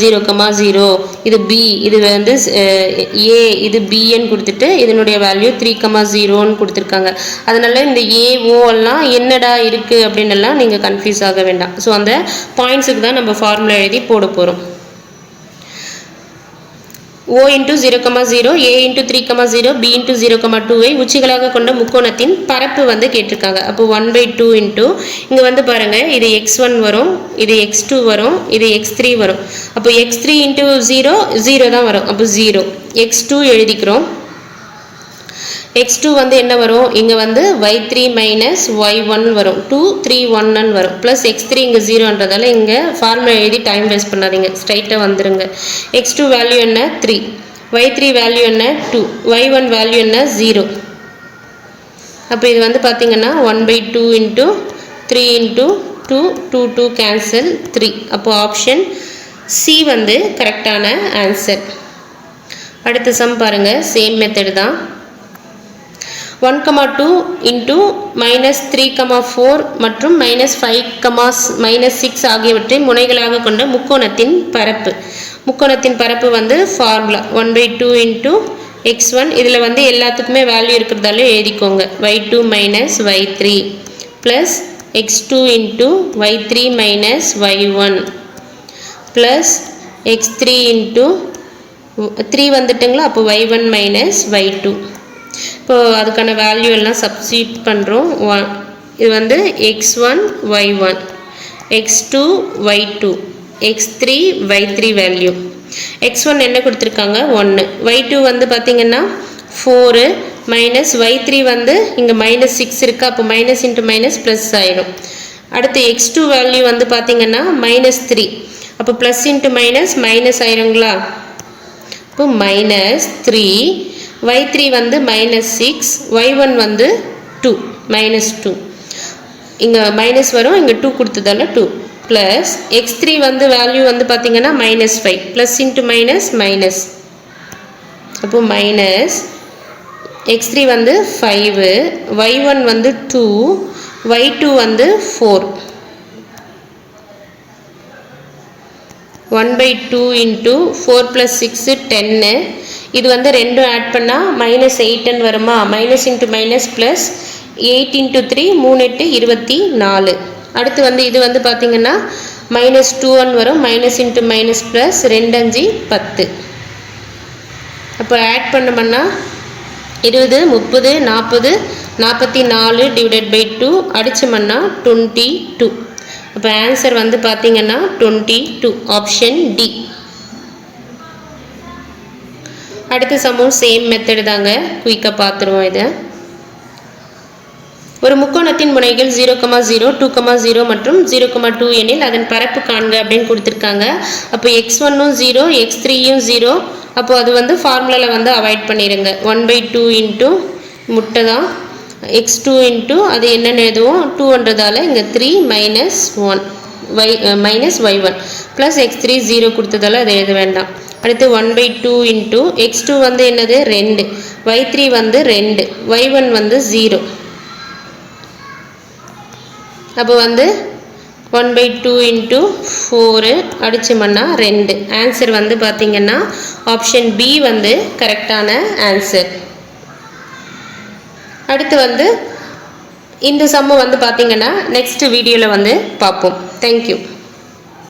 0,0, இது B, இது வந்து A, இது பின்னு கொடுத்துட்டு இதனுடைய வேல்யூ 3,0ன்னு கொடுத்துருக்காங்க. அதனால் இந்த ஏஓ எல்லாம் என்னடா இருக்குது அப்படின்னெல்லாம் நீங்கள் கன்ஃபியூஸ் ஆக வேண்டாம். ஸோ அந்த பாயிண்ட்ஸுக்கு தான் நம்ம ஃபார்முலா எழுதி போட போகிறோம். O into 0, 0, A into 3, 0, B into 0, 2 உச்சிகளாக கொண்ட முக்கோணத்தின் பரப்பு வந்து கேட்டிருக்காங்க. அப்போ 1/2 into இங்கே வந்து பாருங்க, இது x1 வரும், இது x2 வரும், இது x3 வரும். அப்போ x3 into 0 0 தான் வரும். அப்போ 0. x2 எழுதிக்கிறோம். x2 வந்து என்ன வரும், இங்கே வந்து y3 minus y1 வரும், 2 3 1 வரும், ப்ளஸ் x3 இங்கே 0ன்றதால இங்கே ஃபார்முலா எழுதி டைம் வேஸ்ட் பண்ணாதீங்க, ஸ்ட்ரைட்டாக வந்துடுங்க. x2 வேல்யூ என்ன 3, y3 வேல்யூ என்ன 2, y1 வேல்யூ என்ன 0. அப்போ இது வந்து பார்த்தீங்கன்னா 1/2 into 3 into 2 2 2 கேன்சல் 3. அப்போ ஆப்ஷன் சி வந்து கரெக்டான ஆன்சர். அடுத்த சம் பாருங்கள், சேம் மெத்தட் தான். 1, 2 into -3, 4 மற்றும் -5, -6 ஆகியவற்றை முனைகளாக கொண்ட முக்கோணத்தின் பரப்பு. முக்கோணத்தின் பரப்பு வந்து ஃபார்முலா 1/2 into x1. இதில் வந்து எல்லாத்துக்குமே வேல்யூ இருக்கிறதால எழுதிக்கோங்க. y2 minus y3 plus x2 into y3 minus y1 plus x3 into 3 வந்துட்டுங்களா. அப்போ y1 minus y2. இப்போ அதுக்கான வேல்யூ எல்லாம் சப்ஸ்டிட்யூட் பண்ணுறோம். இது வந்து x1 y1, x2 y2, x3 y3 value. x1 என்ன கொடுத்துருக்காங்க 1, y2 வந்து பார்த்திங்கன்னா 4 மைனஸ் y3 வந்து இங்கே -6 இருக்குது. அப்போ மைனஸ் இன்ட்டு மைனஸ் ப்ளஸ் ஆயிடும். அடுத்து x2 வேல்யூ வந்து பார்த்திங்கன்னா -3, அப்போ ப்ளஸ் இன்ட்டு மைனஸ் மைனஸ் ஆயிருங்களா. இப்போ -3, y3 வந்து -6, y1 வந்து 2 -2. இங்கே மைனஸ் வரும், இங்கே 2 கொடுத்ததால 2 ப்ளஸ் x3 வந்து வேல்யூ வந்து பார்த்திங்கன்னா -5, ப்ளஸ் இன்ட்டு மைனஸ் மைனஸ். அப்போது மைனஸ் x3 வந்து 5, y1 வந்து 2, y2 வந்து 4. 1/2 into 4 plus 6 10. இது வந்து ரெண்டும் ஆட் பண்ணால் -8 வருமா. Minus into minus plus 8 into 3 3 8 24. அடுத்து வந்து இது வந்து பார்த்திங்கன்னா -21 வரும், மைனஸ் இன்ட்டு மைனஸ் ப்ளஸ் 2 5 10. அப்போ ஆட் பண்ணோம்னா 20 30 40 44 டிவைடட் பை 2 அடிச்சோம்னா 22. அப்போ ஆன்சர் வந்து பார்த்திங்கன்னா 22, ஆப்ஷன் டி. அடுத்த சமம் சேம் மெத்தட் தாங்க, குயிக்காக பார்த்துருவோம். இதை ஒரு முக்கோணத்தின் முனைகள் 0, 0, 2, 0 மற்றும் 0, 2 எனில் அதன் பரப்பு காண்க அப்படின்னு கொடுத்துருக்காங்க. அப்போ x1ம் 0, x3யும் 0. அப்போ அது வந்து ஃபார்முலாவில் வந்து அவாய்ட் பண்ணிடுங்க. 1/2 இன்ட்டு முட்டை தான், x2 இன்ட்டு அது என்னென்னு எழுதுவோம் 2ன்றதால இங்கே 3 -1 y1 ப்ளஸ் x3 0 கொடுத்ததால அதை எழுத வேண்டாம். அடுத்து 1/2 இன்ட்டு x2 வந்து என்னது 2, y3 வந்து 2, y1 வந்து 0. அப்போ வந்து 1/2 இன்ட்டு 4 அடிச்சோம்னா 2. ஆன்சர் வந்து பார்த்திங்கன்னா ஆப்ஷன் பி வந்து கரெக்டான ஆன்சர். அடுத்து வந்து இந்த சம்மு வந்து பார்த்திங்கன்னா நெக்ஸ்ட் வீடியோவில் வந்து பார்ப்போம். தேங்க்யூ.